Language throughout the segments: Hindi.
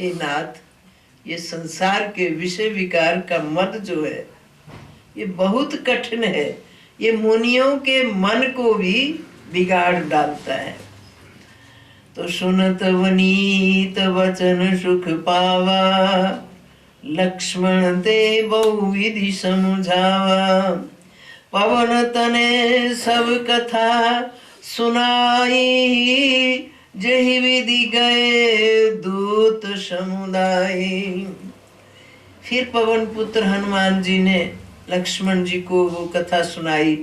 हे नाथ, ये संसार के विषय विकार का मद जो है ये बहुत कठिन है। ये मुनियों के मन को भी बिगाड़ डालता है। तो सुनत वनीत वचन सुख पावा, लक्ष्मण ते बहु विधि समझावा। पवन तने सब कथा सुनाई, जहि विधि गए दूत समुदाय। फिर पवन पुत्र हनुमान जी ने लक्ष्मण जी को वो कथा सुनाई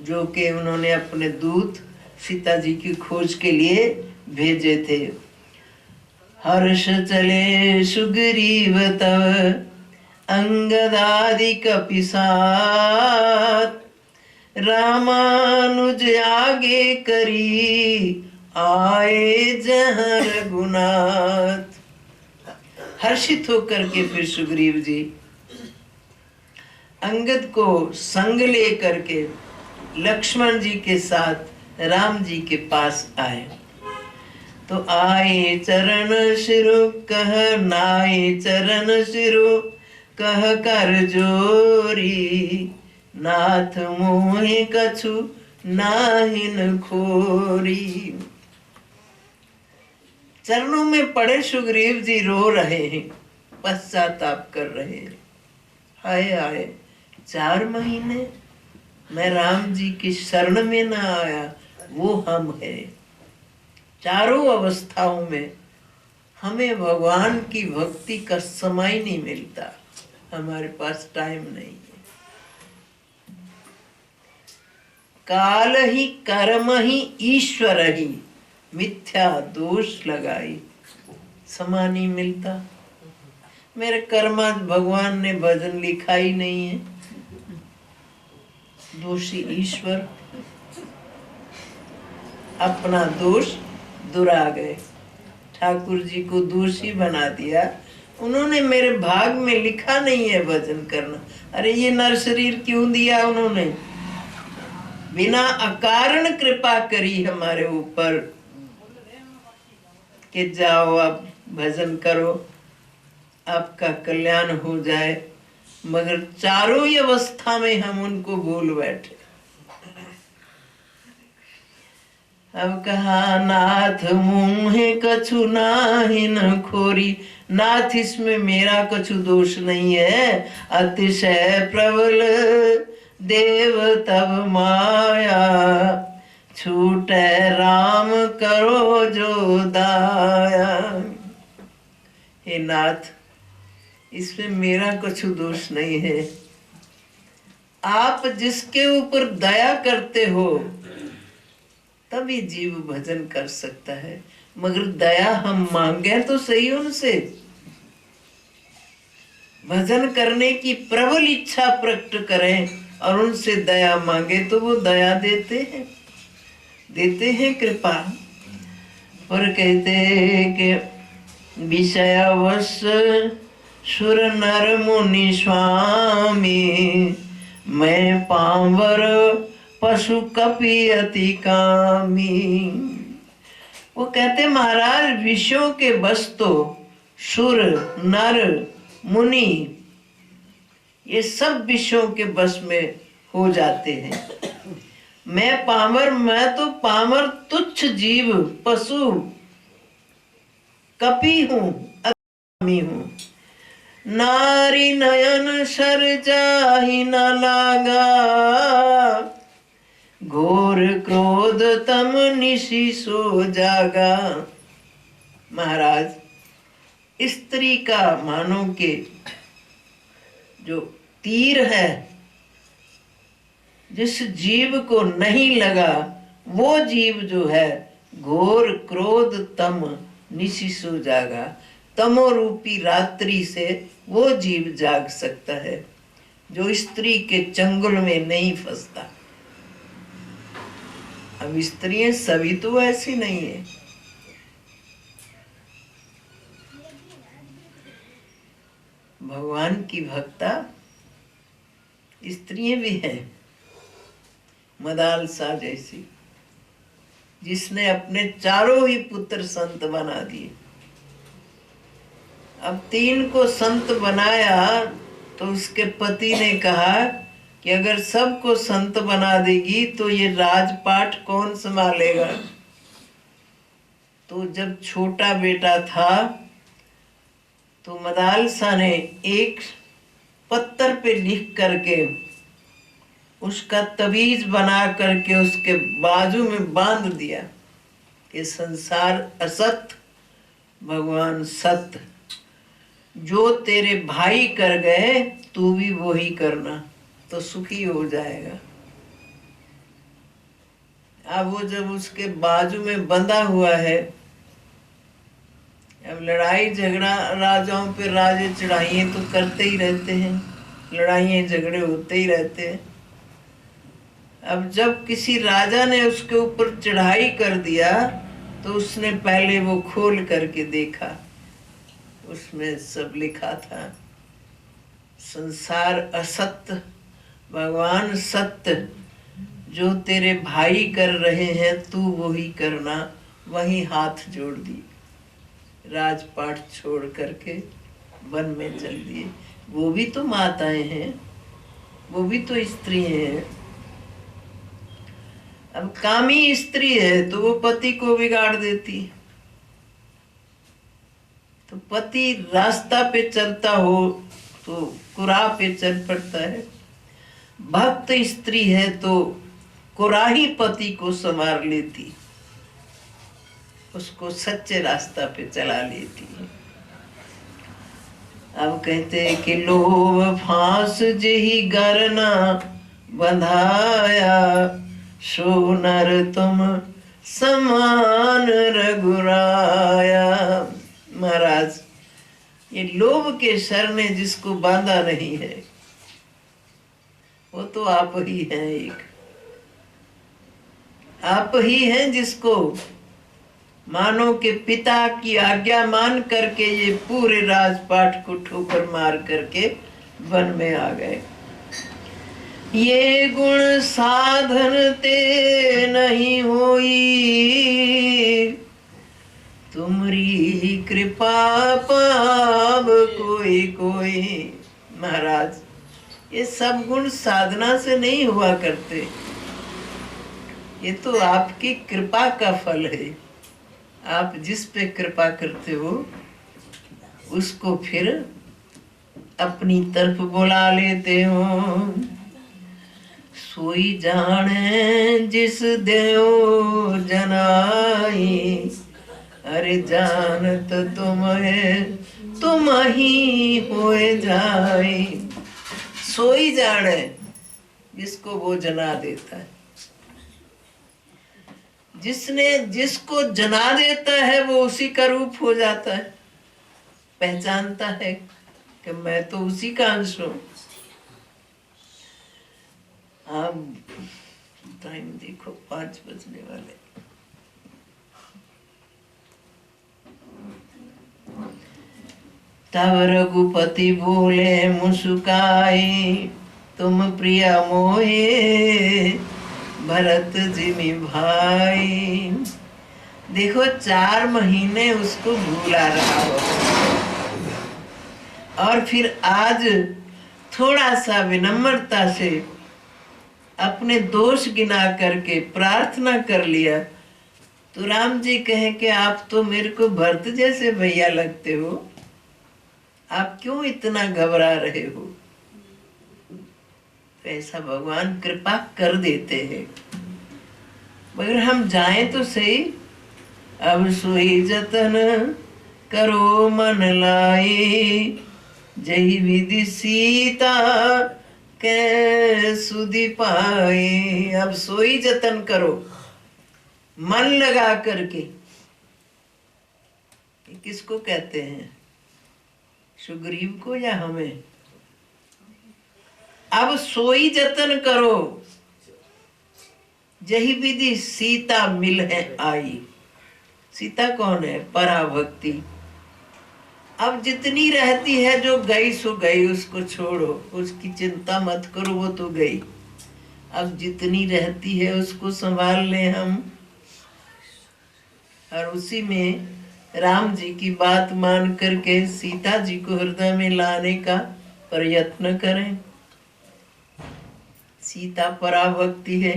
जो कि उन्होंने अपने दूत सीता जी की खोज के लिए भेजे थे। हर्ष चले सुग्रीव तव, अंगदादि कपि साथ। रामानुज आगे करी, आए जहाँ रघुनाथ। हर्षित होकर के फिर सुग्रीव जी अंगद को संग ले करके लक्ष्मण जी के साथ राम जी के पास आए। तो आए चरण सिरो कह, नाए चरण सिरो कह कर जोरी। नाथ मोहि कछु नाहिन खोरी। चरणों में पड़े सुग्रीव जी रो रहे हैं, पश्चाताप कर रहे हैं। हाय हाय, 4 महीने मैं राम जी की शरण में न आया, वो हम है। चारों अवस्थाओं में हमें भगवान की भक्ति का समय नहीं मिलता, हमारे पास टाइम नहीं है। काल ही कर्म ही ईश्वर ही, मिथ्या दोष लगाई। समा नहीं मिलता। मेरे कर्मा भगवान ने भजन लिखा ही नहीं है। दोषी ईश्वर, अपना दोष दुरा गए। ठाकुर जी को दोषी बना दिया। उन्होंने मेरे भाग में लिखा नहीं है भजन करना। अरे ये नर शरीर क्यों दिया उन्होंने? बिना अकारण कृपा करी हमारे ऊपर कि जाओ आप भजन करो, आपका कल्याण हो जाए। मगर चारों ही अवस्था में हम उनको भूल बैठे। अब कहा नाथ मुँहे कछु नाहिन खोरी। नाथ, इसमें मेरा कछु दोष नहीं है। अतिशय प्रबल देव तब माया, छूटे राम करो जो दाया। हे नाथ, इसमें मेरा कुछ दोष नहीं है। आप जिसके ऊपर दया करते हो तभी जीव भजन कर सकता है। मगर दया हम मांगे तो सही उनसे, भजन करने की प्रबल इच्छा प्रकट करें और उनसे दया मांगे तो वो दया देते हैं कृपा। और कहते हैं कि विषयवश सुर नर मुनि स्वामी, मैं पांवर पशु कपि अति कामी। वो कहते महाराज, विषयों के बस तो सुर नर मुनि ये सब विषयों के बस में हो जाते हैं। मैं पामर, मैं तो पामर तुच्छ जीव पशु कपि हूँ, अकामी हूँ। नारी नयन सर जाहि न लागा, घोर क्रोध तम निशि सो जागा। महाराज, स्त्री का मानो के जो तीर है, जिस जीव को नहीं लगा वो जीव जो है घोर क्रोध तम निशि सो जागा। तमो रूपी रात्रि से वो जीव जाग सकता है जो स्त्री के चंगुल में नहीं फंसता। अब स्त्रियां सभी तो ऐसी नहीं है। भगवान की भक्ता स्त्रियां भी हैं। मदालसा जैसी, जिसने अपने चारों ही पुत्र संत बना दिए। अब 3 को संत बनाया तो उसके पति ने कहा कि अगर सबको संत बना देगी तो ये राजपाट कौन संभालेगा। तो जब छोटा बेटा था तो मदालसा ने एक पत्थर पे लिख करके उसका तबीज बना करके उसके बाजू में बांध दिया कि संसार असत, भगवान सत्य, जो तेरे भाई कर गए तू भी वो ही करना तो सुखी हो जाएगा। अब वो जब उसके बाजू में बंधा हुआ है, अब लड़ाई झगड़ा राजाओं पे राजे चढ़ाइयाँ तो करते ही रहते हैं, लड़ाइयाँ झगड़े होते ही रहते हैं। अब जब किसी राजा ने उसके ऊपर चढ़ाई कर दिया तो उसने पहले वो खोल करके देखा, उसमें सब लिखा था संसार असत्य, भगवान सत्य, जो तेरे भाई कर रहे हैं तू वो ही करना। वही हाथ जोड़ दिए, राजपाट छोड़ करके वन में चल दिए। वो भी तो माताएं हैं, वो भी तो स्त्री हैं। अब कामी स्त्री है तो वो पति को बिगाड़ देती। तो पति रास्ता पे चलता हो तो कुराह पे चल पड़ता है, भक्त स्त्री है तो कुराही पति को संवार लेती, उसको सच्चे रास्ता पे चला लेती है। अब कहते हैं कि लोभ फांस जेहि गरना बंधाया, सो नर तुम समान रघुराया। महाराज, ये लोभ के सर ने जिसको बांधा नहीं है वो तो आप ही हैं। एक आप ही हैं जिसको मानो के पिता की आज्ञा मान करके ये पूरे राजपाट को ठोकर मार करके वन में आ गए। ये गुण साधन ते नहीं होई, तुमरी कृपा पाव कोई कोई। महाराज, ये सब गुण साधना से नहीं हुआ करते, ये तो आपकी कृपा का फल है। आप जिस पे कृपा करते हो उसको फिर अपनी तरफ बुला लेते हो। सोई जाने जिस देओ जनाई, अरे जानत तुम ही होए जाए। सोई जाने जिसको वो जना देता है, जिसने जिसको जना देता है वो उसी का रूप हो जाता है, पहचानता है कि मैं तो उसी का अंश हूं। अब टाइम देखो 5 बजने वाले। तब रघुपति बोले मुस्काए, तुम प्रिया मोहे भरत जिमि भाई। देखो 4 महीने उसको भूला रहा हो और फिर आज थोड़ा सा विनम्रता से अपने दोष गिना करके प्रार्थना कर लिया तो राम जी कहें कि आप तो मेरे को भरत जैसे भैया लगते हो, आप क्यों इतना घबरा रहे हो। तो ऐसा भगवान कृपा कर देते हैं, मगर हम जाएं तो सही। अब सोई जतन करो मन लाई, जही विधि सीता के सुधि पाई। अब सोई जतन करो, मन लगा करके। किसको कहते हैं, सुग्रीव को या हमें। अब सोई जतन करो, जही विधि सीता मिल है आई। सीता कौन है, पराभक्ति। अब जितनी रहती है जो गई सो गई, उसको छोड़ो, उसकी चिंता मत करो, वो तो गई। अब जितनी रहती है उसको संभाल लें हम, और उसी में राम जी की बात मान करके सीता जी को हृदय में लाने का प्रयत्न करें। सीता पराभक्ति है,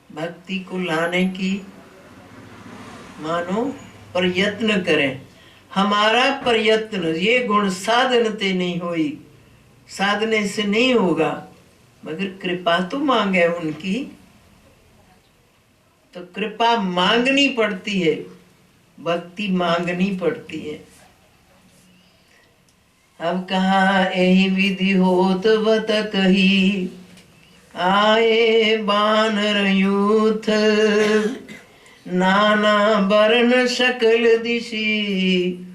भक्ति को लाने की मानो प्रयत्न करें। हमारा प्रयत्न ये गुण साधनते नहीं हुई, साधने से नहीं होगा, मगर कृपा तो मांगे उनकी, तो कृपा मांगनी पड़ती है, भक्ति मांगनी पड़ती है। अब कहा यही विधि होत बत कही, आए बानर यूथ, नाना वर्ण सकल दिशि,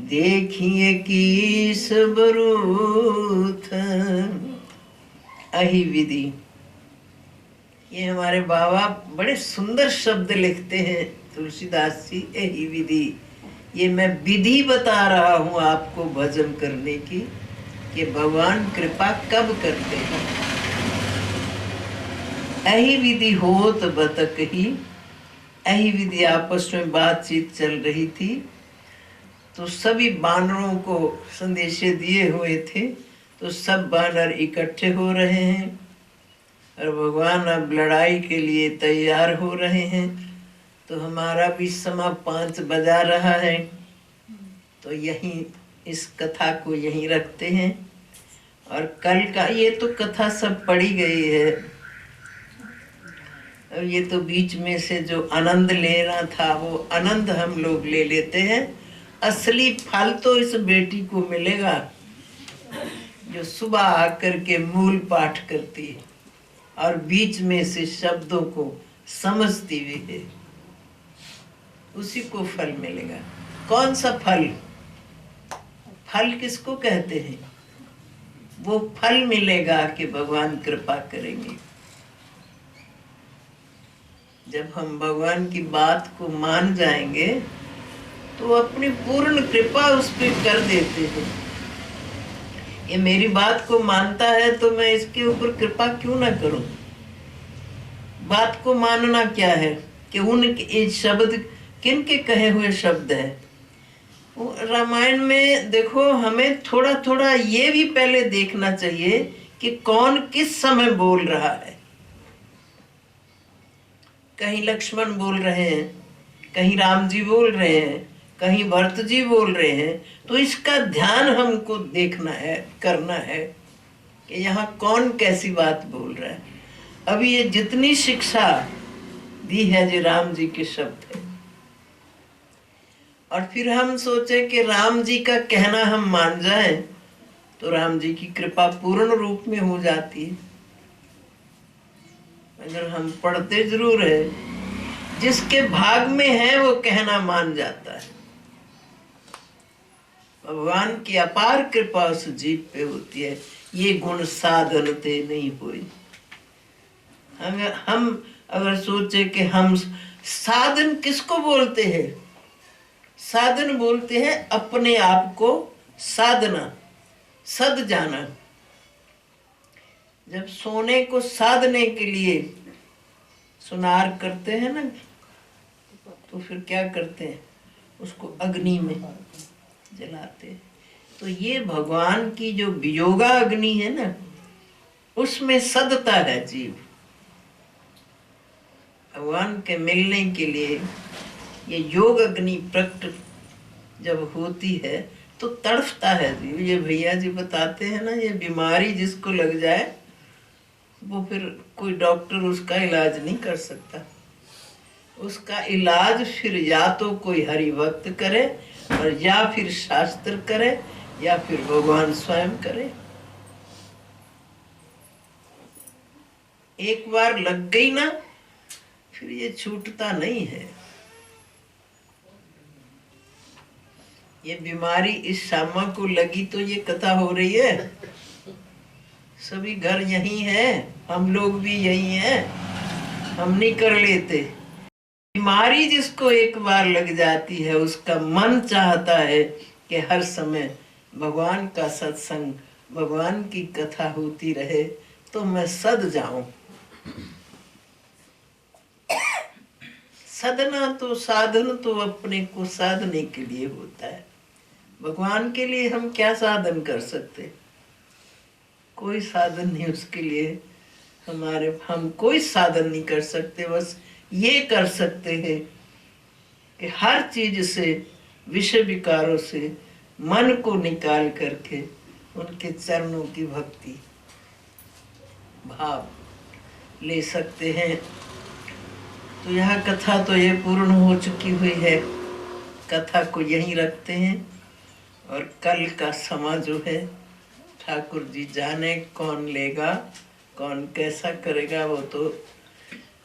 देखिए किस बरूथ। अहि विधि, ये हमारे बाबा बड़े सुंदर शब्द लिखते हैं तुलसीदास जी। यही विधि, ये मैं विधि बता रहा हूँ आपको भजन करने की, कि भगवान कृपा कब करते हैं। यही विधि होत बत कही, यही विधि आपस में बातचीत चल रही थी, तो सभी बानरों को संदेशे दिए हुए थे, तो सब बानर इकट्ठे हो रहे हैं और भगवान अब लड़ाई के लिए तैयार हो रहे हैं। तो हमारा भी समय 5 बजा रहा है, तो यहीं इस कथा को यहीं रखते हैं। और कल का ये तो कथा सब पढ़ी गई है, अब ये तो बीच में से जो आनंद लेना था वो आनंद हम लोग ले लेते हैं। असली फल तो इस बेटी को मिलेगा जो सुबह आकर के मूल पाठ करती है और बीच में से शब्दों को समझती भी है, उसी को फल मिलेगा। कौन सा फल? फल किसको कहते हैं? वो फल मिलेगा कि भगवान कृपा करेंगे। जब हम भगवान की बात को मान जाएंगे तो अपनी पूर्ण कृपा उस पर कर देते हैं। ये मेरी बात को मानता है तो मैं इसके ऊपर कृपा क्यों ना करूं? बात को मानना क्या है कि उनके शब्द किनके कहे हुए शब्द है। रामायण में देखो, हमें थोड़ा थोड़ा ये भी पहले देखना चाहिए कि कौन किस समय बोल रहा है। कहीं लक्ष्मण बोल रहे हैं, कहीं राम जी बोल रहे हैं, कहीं भरत जी बोल रहे हैं, तो इसका ध्यान हमको देखना है, करना है कि यहाँ कौन कैसी बात बोल रहा है। अभी ये जितनी शिक्षा दी है जो राम जी के शब्द है, और फिर हम सोचे कि राम जी का कहना हम मान जाएं तो राम जी की कृपा पूर्ण रूप में हो जाती है। अगर हम पढ़ते जरूर है, जिसके भाग में है वो कहना मान जाता है। भगवान की अपार कृपा उस जीव पे होती है। ये गुण साधनते नहीं हुई। हम अगर सोचे कि हम साधन किसको बोलते हैं? साधन बोलते हैं अपने आप को साधना, सद जाना। जब सोने को साधने के लिए सुनार करते हैं ना, तो फिर क्या करते हैं? उसको अग्नि में जलाते हैं। तो ये भगवान की जो वियोगा अग्नि है ना, उसमें सदता है जीव। भगवान के मिलने के लिए ये योग अग्नि प्रकट जब होती है तो तड़फता है जीव। ये भैया जी बताते हैं ना, ये बीमारी जिसको लग जाए वो फिर कोई डॉक्टर उसका इलाज नहीं कर सकता। उसका इलाज फिर या तो कोई हरिभक्त करे, और या फिर शास्त्र करे, या फिर भगवान स्वयं करे। एक बार लग गई ना, फिर ये छूटता नहीं है। ये बीमारी इस श्यामा को लगी तो ये कथा हो रही है। सभी घर यही है, हम लोग भी यही हैं, हम नहीं कर लेते। बीमारी जिसको एक बार लग जाती है, उसका मन चाहता है कि हर समय भगवान का सत्संग, भगवान की कथा होती रहे तो मैं सद जाऊं। साधना तो साधन तो अपने को साधने के लिए होता है। भगवान के लिए हम क्या साधन कर सकते? कोई साधन नहीं उसके लिए। हम कोई साधन नहीं कर सकते। बस ये कर सकते हैं कि हर चीज से, विषय विकारों से मन को निकाल करके उनके चरणों की भक्ति भाव ले सकते हैं। तो यह कथा तो ये पूर्ण हो चुकी हुई है। कथा को यहीं रखते हैं और कल का समा जो है ठाकुर जी जाने कौन लेगा, कौन कैसा करेगा, वो तो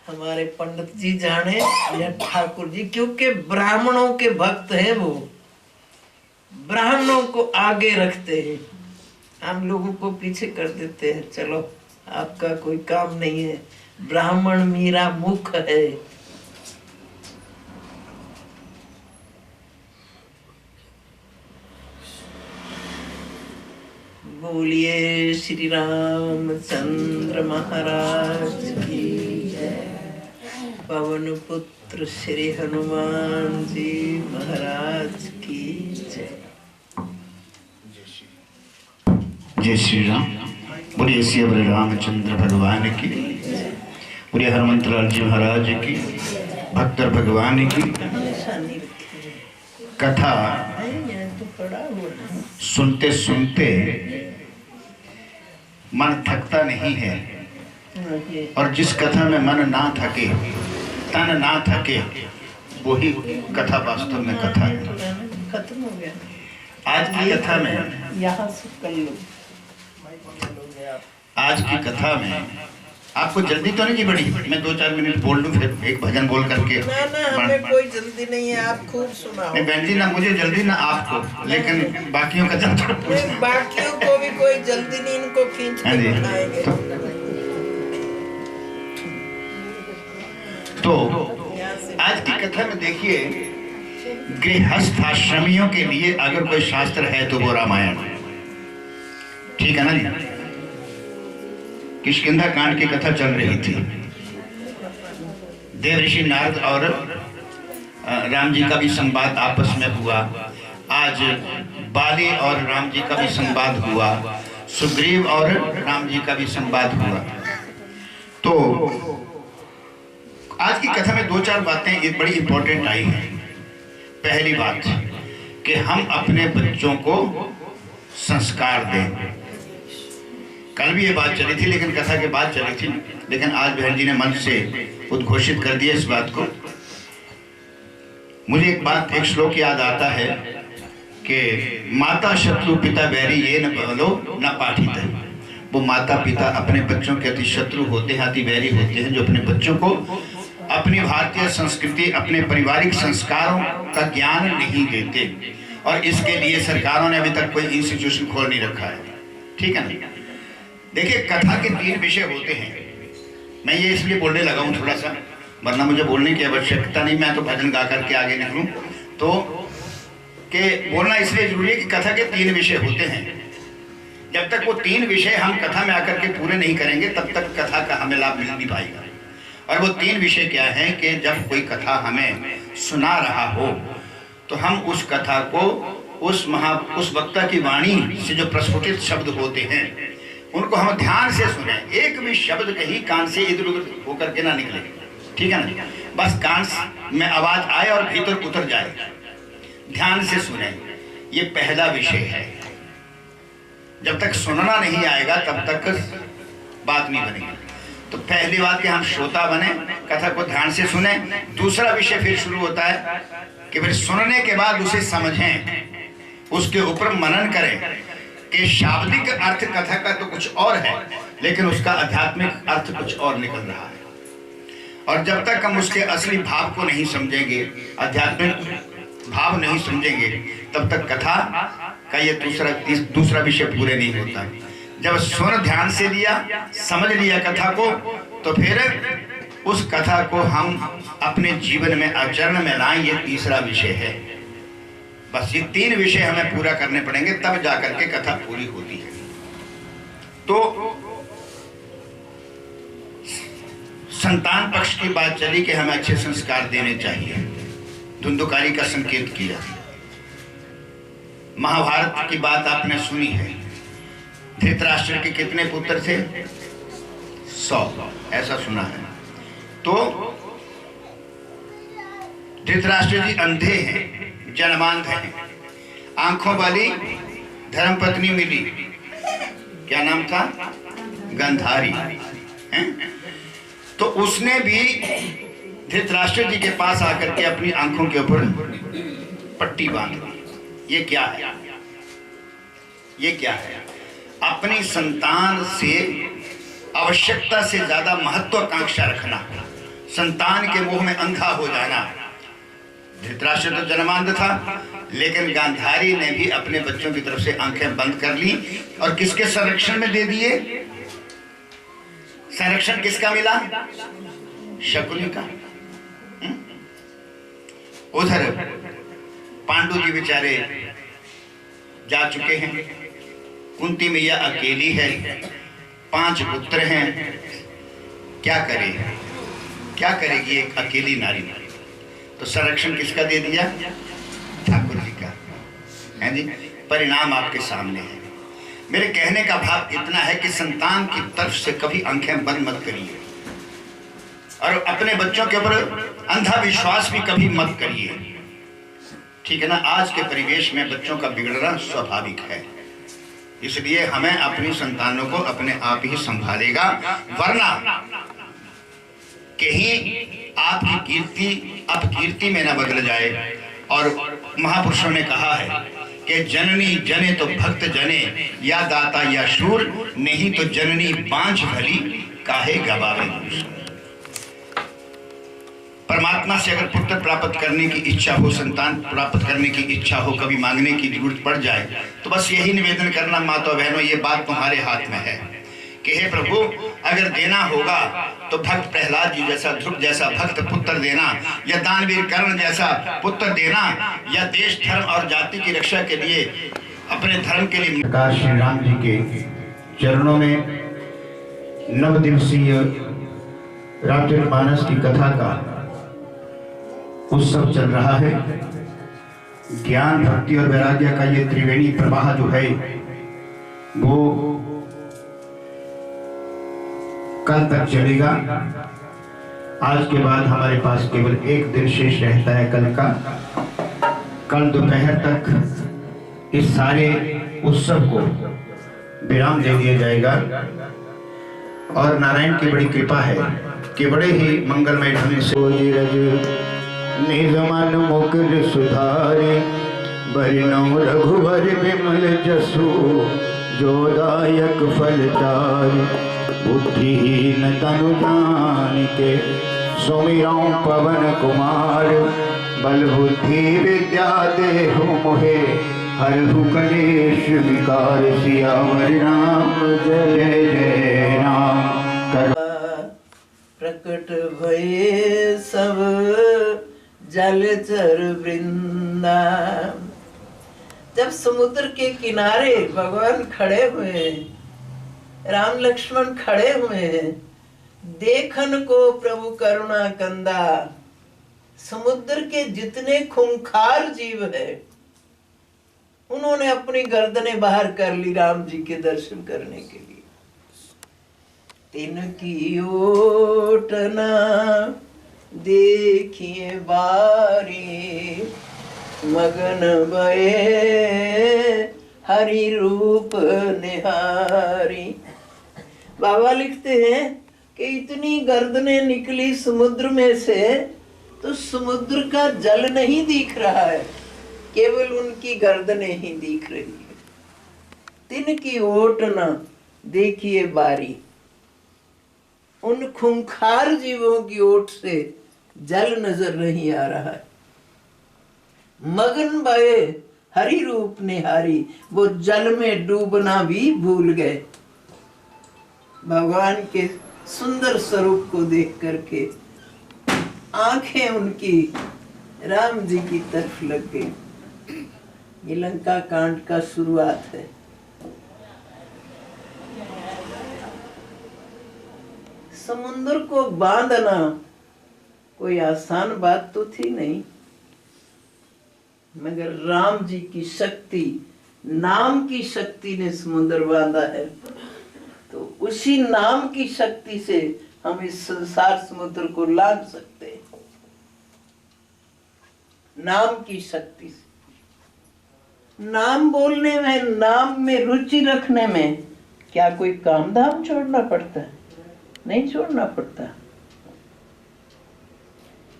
हमारे पंडित जी जाने या ठाकुर जी, क्योंकि ब्राह्मणों के भक्त हैं वो, ब्राह्मणों को आगे रखते हैं, हम लोगों को पीछे कर देते हैं। चलो आपका कोई काम नहीं है, ब्राह्मण मेरा मुख है। बोलिए श्री रामचंद्र महाराज की जय। पवन पुत्र श्री हनुमान जी महाराज की जय। जय श्री राम। बोलिए श्री रामचंद्र भगवान की, बोलिए हनुमंतलाल जी महाराज की, भक्तर भगवान की। कथा सुनते सुनते मन थकता नहीं है, और जिस कथा में मन ना थके, तन ना थके, वही कथा वास्तव में कथा है। खत्म हो गया आज की कथा में, यहाँ से कल आज की कथा में आपको जल्दी तो नहीं की बड़ी, मैं 2-4 मिनट बोल लूं फिर एक भजन बोल करके। ना हमें कोई जल्दी नहीं है, आप खूब सुनाओ। नहीं बहन जी, ना मुझे जल्दी ना आपको, लेकिन बाकियों का जल्दी, बाकियों को भी कोई जल्दी नहीं, इनको खींच के बिठाएंगे। तो आज की कथा में देखिए, गृहस्थ आश्रमियों के लिए अगर कोई शास्त्र है तो वो रामायण, ठीक है ना जी। किष्किंधा कांड की कथा चल रही थी। देवऋषि नारद और राम जी का भी संवाद आपस में हुआ। आज बाली और राम जी का भी संवाद हुआ, सुग्रीव और राम जी का भी संवाद हुआ। तो आज की कथा में 2-4 बातें एक बड़ी इंपॉर्टेंट आई हैं। पहली बात कि हम अपने बच्चों को संस्कार दें। कल भी ये बात चली थी, लेकिन कथा के बाद चली थी, लेकिन आज बहन जी ने मन से उद्घोषित कर दिया इस बात को। मुझे एक श्लोक याद आता है कि माता शत्रु पिता बैरी ये न बोलो न पाठित है। वो माता पिता अपने बच्चों के अति शत्रु होते हैं, अति बैरी होते हैं, जो अपने बच्चों को अपनी भारतीय संस्कृति, अपने पारिवारिक संस्कारों का ज्ञान नहीं देते। और इसके लिए सरकारों ने अभी तक कोई इंस्टीट्यूशन खोल नहीं रखा है, ठीक है ना। देखिए, कथा के 3 विषय होते हैं। मैं ये इसलिए बोलने लगा हूँ थोड़ा सा, वरना मुझे बोलने की आवश्यकता नहीं, मैं तो भजन गा करके आगे निकलूँ। तो कि बोलना इसलिए जरूरी है कि कथा के 3 विषय होते हैं। जब तक वो 3 विषय हम कथा में आकर के पूरे नहीं करेंगे, तब तक कथा का हमें लाभ मिल नहीं पाएगा। और वो 3 विषय क्या हैं कि जब कोई कथा हमें सुना रहा हो तो हम उस कथा को उस वक्ता की वाणी से जो प्रस्फुटित शब्द होते हैं उनको हम ध्यान से सुने। एक भी शब्द कहीं कान से इधर उधर होकर के ना निकले, ठीक है ना। बस कान में आवाज आए और भीतर उतर जाए, ध्यान से सुने। ये पहला विषय है। जब तक सुनना नहीं आएगा तब तक बात नहीं बनेगी। तो पहली बात कि हम श्रोता बने, कथा को ध्यान से सुने। दूसरा विषय फिर शुरू होता है कि फिर सुनने के बाद उसे समझें, उसके ऊपर मनन करें कि शाब्दिक अर्थ कथा का तो कुछ और है, लेकिन उसका आध्यात्मिक अर्थ कुछ और निकल रहा है। और जब तक हम उसके असली भाव को नहीं समझेंगे, आध्यात्मिक भाव नहीं समझेंगे, तब तक कथा का ये दूसरा विषय पूरे नहीं होता। जब सुन ध्यान से लिया, समझ लिया कथा को, तो फिर उस कथा को हम अपने जीवन में आचरण में लाएं, ये तीसरा विषय है। बस ये 3 विषय हमें पूरा करने पड़ेंगे, तब जाकर के कथा पूरी होती है। तो संतान पक्ष की बात चली कि हमें अच्छे संस्कार देने चाहिए, धुंधुकारी का संकेत किया। महाभारत की बात आपने सुनी है, धृतराष्ट्र के कितने पुत्र थे? 100, ऐसा सुना है। तो धृतराष्ट्र जी अंधे हैं, जन्मांध हैं। आंखों वाली धर्मपत्नी मिली, क्या नाम था? गांधारी है? तो उसने भी धृतराष्ट्र जी के पास आकर के अपनी आंखों के ऊपर पट्टी बांध दी। ये क्या है? ये क्या है? अपनी संतान से आवश्यकता से ज्यादा महत्वाकांक्षा रखना, संतान के मुंह में अंधा हो जाना। धृतराष्ट्र तो जन्मांध था, लेकिन गांधारी ने भी अपने बच्चों की तरफ से आंखें बंद कर ली और किसके संरक्षण में दे दिए? संरक्षण किसका मिला? शकुनी का। उधर पांडु जी बेचारे जा चुके हैं, कुंती मैया अकेली है, 5 पुत्र हैं, क्या करे? क्या करेगी एक अकेली नारी? तो संरक्षण किसका दे दिया? ठाकुर जी का, है जी। परिणाम आपके सामने है। मेरे कहने का भाव इतना है कि संतान की तरफ से कभी आंखें बंद मत करिए और अपने बच्चों के ऊपर अंधा विश्वास भी कभी मत करिए, ठीक है ना। आज के परिवेश में बच्चों का बिगड़ना स्वाभाविक है, इसलिए हमें अपनी संतानों को अपने आप ही संभालेगा, वरना कहीं आपकी कीर्ति अपकीर्ति में न बदल जाए। और महापुरुषों ने कहा है कि जननी जने तो भक्त जने, या दाता या शूर, नहीं तो जननी बांझ भली काहे गवावे। परमात्मा से अगर पुत्र प्राप्त करने की इच्छा हो, संतान प्राप्त करने की इच्छा हो, कभी मांगने की जरूरत पड़ जाए, तो बस यही निवेदन करना, माता बहनों, ये बात तुम्हारे हाथ में है कि हे प्रभु, अगर देना होगा तो भक्त प्रहलाद जी जैसा, ध्रुव जैसा भक्त पुत्र देना, या दानवीर कर्ण जैसा पुत्र देना, या देश धर्म और जाति की रक्षा के लिए, अपने धर्म के लिए। प्रकाश श्री राम जी के चरणों में 9 दिवसीय रामचरितमानस की कथा का उत्सव चल रहा है। ज्ञान, भक्ति और वैराग्य का ये त्रिवेणी प्रवाह जो है वो कल तक चलेगा। आज के बाद हमारे पास केवल 1 दिन शेष रहता है कल का। कल दोपहर तक इस सारे उत्सव को विराम दे दिया जाएगा और नारायण की बड़ी कृपा है कि बड़े ही मंगलमय ढंग से निज मन मुकुर सुधारे, बरनौ रघुवर विमल जसु, जोदायक फलचारि, बुद्धिहीन तनु जानिके, सुमिरौ पवन कुमार, बल बुद्धि विद्या देहु मोहे, हरहु कलेश विकार, सियावर राम जय जय राम। प्रकट भये सब जलचर वृंदा। जब समुद्र के किनारे भगवान खड़े हुए, राम लक्ष्मण खड़े हुए, देखन को प्रभु करुणा कंदा। समुद्र के जितने खूंखार जीव है, उन्होंने अपनी गर्दनें बाहर कर ली राम जी के दर्शन करने के लिए। तिनकी ओट न देखिए बारी, मगन भये हरि रूप निहारी। बाबा लिखते हैं कि इतनी गर्दनें निकली समुद्र में से, तो समुद्र का जल नहीं दिख रहा है, केवल उनकी गर्दनें ही दिख रही है। तिनकी ओट न देखिए बारी, उन खूंखार जीवों की ओट से जल नजर नहीं आ रहा है। मगन भये हरि रूप निहारी, वो जल में डूबना भी भूल गए। भगवान के सुंदर स्वरूप को देख करके आंखें उनकी राम जी की तरफ लग गई। ये लंका कांड का शुरुआत है। समुद्र को बांधना कोई आसान बात तो थी नहीं, मगर राम जी की शक्ति, नाम की शक्ति ने समुद्र बांधा है। तो उसी नाम की शक्ति से हम इस संसार समुद्र को लांघ सकते हैं, नाम की शक्ति से। नाम बोलने में, नाम में रुचि रखने में क्या कोई काम धाम छोड़ना पड़ता है? नहीं छोड़ना पड़ता।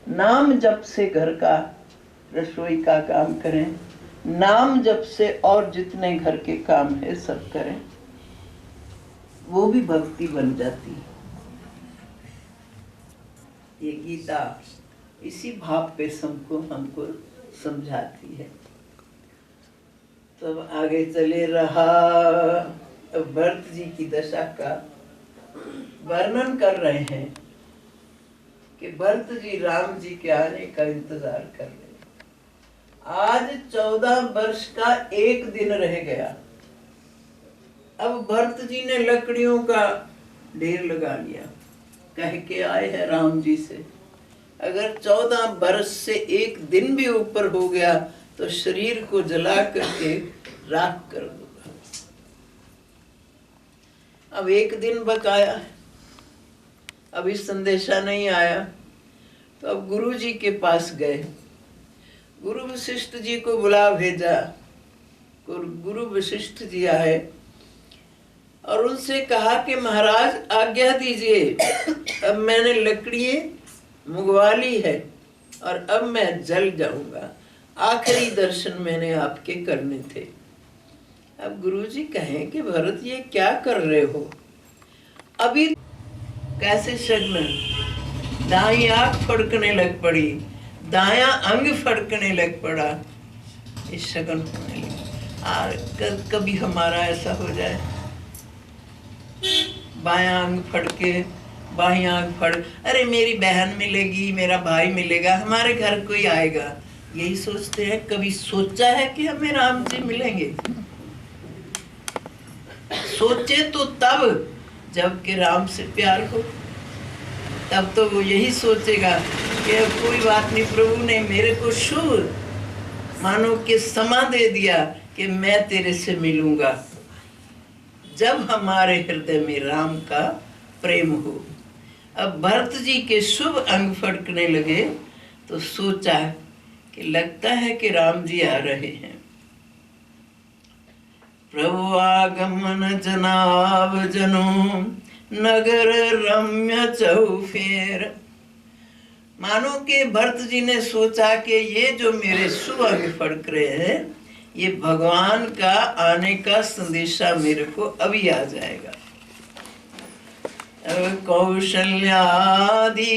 नाम जप से घर का, रसोई का काम करें, नाम जप से और जितने घर के काम है सब करें, वो भी भक्ति बन जाती है। ये गीता इसी भाव पे हमको समझाती है। तो अब आगे चले रहा, भरत जी की दशा का वर्णन कर रहे हैं कि भरत जी राम जी के आने का इंतजार कर रहे हैं। आज 14 वर्ष का एक दिन रह गया। अब भरत जी ने लकड़ियों का ढेर लगा लिया, कह के आए हैं राम जी से, अगर 14 वर्ष से एक दिन भी ऊपर हो गया तो शरीर को जला करके राख कर दूंगा। अब एक दिन बकाया है, अभी संदेशा नहीं आया। तो अब गुरु जी के पास गए, गुरु वशिष्ठ जी को बुला भेजा। गुरु वशिष्ठ जी आए और उनसे कहा कि महाराज आज्ञा दीजिए, अब मैंने लकड़ी मंगवा ली है और अब मैं जल जाऊंगा, आखिरी दर्शन मैंने आपके करने थे। अब गुरुजी कहें कि भरत ये क्या कर रहे हो? अभी कैसे शग्न, दाई आंख फड़कने लग पड़ी, दाया अंग फड़कने लग पड़ा, इस शगन होने लगा। और कभी हमारा ऐसा हो जाए, बायां अंग फड़के, बाई आंख फड़, अरे मेरी बहन मिलेगी, मेरा भाई मिलेगा, हमारे घर कोई आएगा, यही सोचते हैं। कभी सोचा है कि हमें राम जी मिलेंगे? सोचे तो तब जब कि राम से प्यार हो, तब तो वो यही सोचेगा कि अब कोई बात नहीं, प्रभु ने मेरे को शुभ मानो कि समा दे दिया कि मैं तेरे से मिलूंगा, जब हमारे हृदय में राम का प्रेम हो। अब भरत जी के शुभ अंग फड़कने लगे तो सोचा कि लगता है कि राम जी आ रहे हैं। प्रभु आगमन जनाब जनो, नगर रम्य चौफेर। मानो कि भरत जी ने सोचा कि ये जो मेरे शुभ अंग फड़क रहे हैं, ये भगवान का आने का संदेशा मेरे को अभी आ जाएगा। कौशल्यादि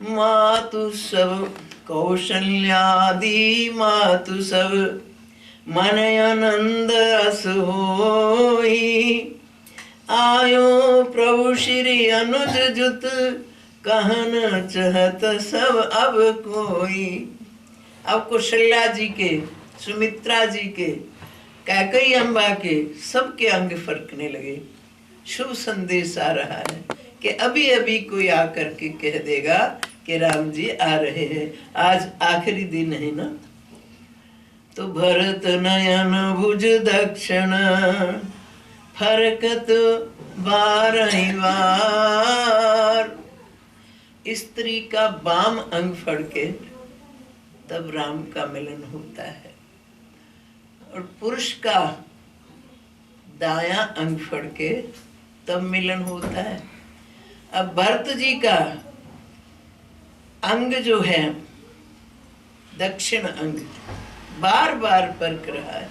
मातु सब, कौशल्यादि मातु सब, मन आनंद अस होई, आयो प्रभु श्री अनुज जुत, कहन चहत सब अब कोई। अब कौशल्या जी के, सुमित्रा जी के, कैकेयी अम्बा के, सबके अंग फड़कने लगे। शुभ संदेश आ रहा है कि अभी अभी कोई आकर के कह देगा कि राम जी आ रहे हैं। आज आखिरी दिन है ना। तो भरत नयन भुज दक्षिण, फरकत बारही बार। स्त्री का बाम अंग फड़के तब राम का मिलन होता है, और पुरुष का दाया अंग फड़के तब मिलन होता है। अब भरत जी का अंग जो है दक्षिण अंग बार बार फड़क रहा है।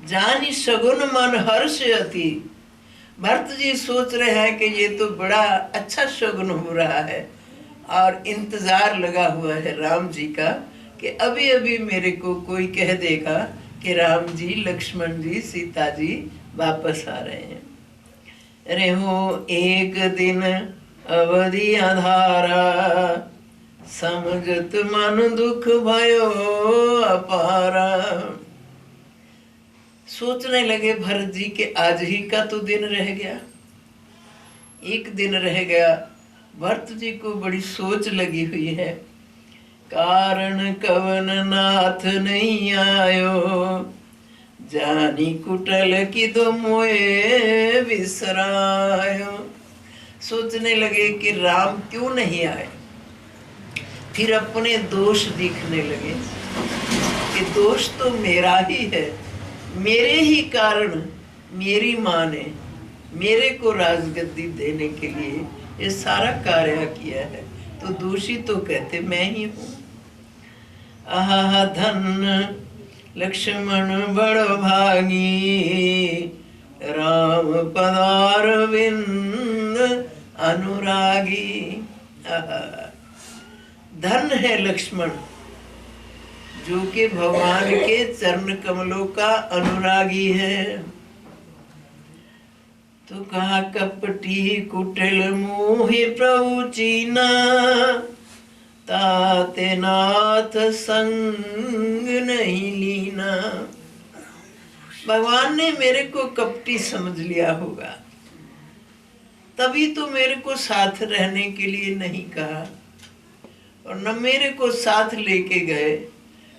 जानी सगुन मन हर्ष अति। भरत जी सोच रहे हैं कि ये तो बड़ा अच्छा शगुन हो रहा है, और इंतजार लगा हुआ है राम जी का कि अभी अभी मेरे को कोई कह देगा कि राम जी, लक्ष्मण जी, सीता जी वापस आ रहे हैं। अरे हो एक दिन अवधि आधारा, समझत मन दुख भयो अपारा। सोचने लगे भरत जी के आज ही का तो दिन रह गया, एक दिन रह गया, भरत जी को बड़ी सोच लगी हुई है। कारण कवन नाथ नहीं आयो, जानी कुटल की दो मोए विसरायो। सोचने लगे कि राम क्यों नहीं आए। फिर अपने दोष दिखने लगे कि दोष तो मेरा ही है, मेरे ही कारण मेरी माँ ने मेरे को राजगद्दी देने के लिए ये सारा कार्य किया है, तो दोषी तो कहते मैं ही हूँ। आहा धन लक्ष्मण बड़ भागी, राम पदारविंद अनुरागी। धन है लक्ष्मण जो कि भगवान के चरण कमलों का अनुरागी है। तो कहा कपटी कुटिल मोहि प्रभु चीना, ताते नाथ संग नहीं लीना। भगवान ने मेरे को कपटी समझ लिया होगा, तभी तो मेरे को साथ रहने के लिए नहीं कहा, और न मेरे को साथ लेके गए,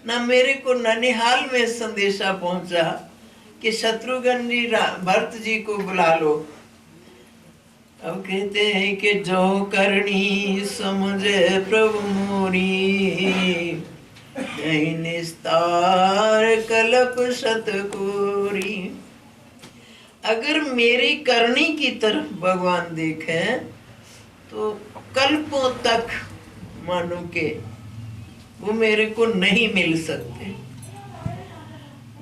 न मेरे को ननिहाल में संदेशा पहुंचा कि शत्रुघ्न जी भरत जी को बुला लो। अब कहते हैं कि जो करनी समझे प्रभु मोरी, निस्तार कल्प सतकोरी। अगर मेरी करनी की तरफ भगवान देखें तो कल्पों तक मानो के वो मेरे को नहीं मिल सकते।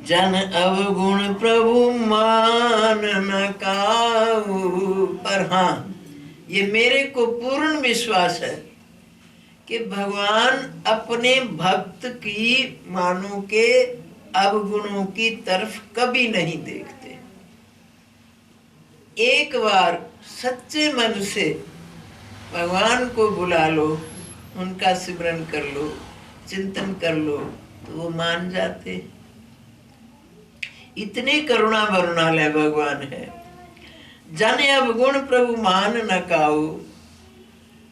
जन अवगुण प्रभु मान न काऊ। पर हाँ, ये मेरे को पूर्ण विश्वास है कि भगवान अपने भक्त की मानो के अवगुणों की तरफ कभी नहीं देखते। एक बार सच्चे मन से भगवान को बुला लो, उनका सिमरन कर लो, चिंतन कर लो, तो वो मान जाते। इतने करुणा वरुणालय भगवान है। जन अवगुण प्रभु मान न काऊ।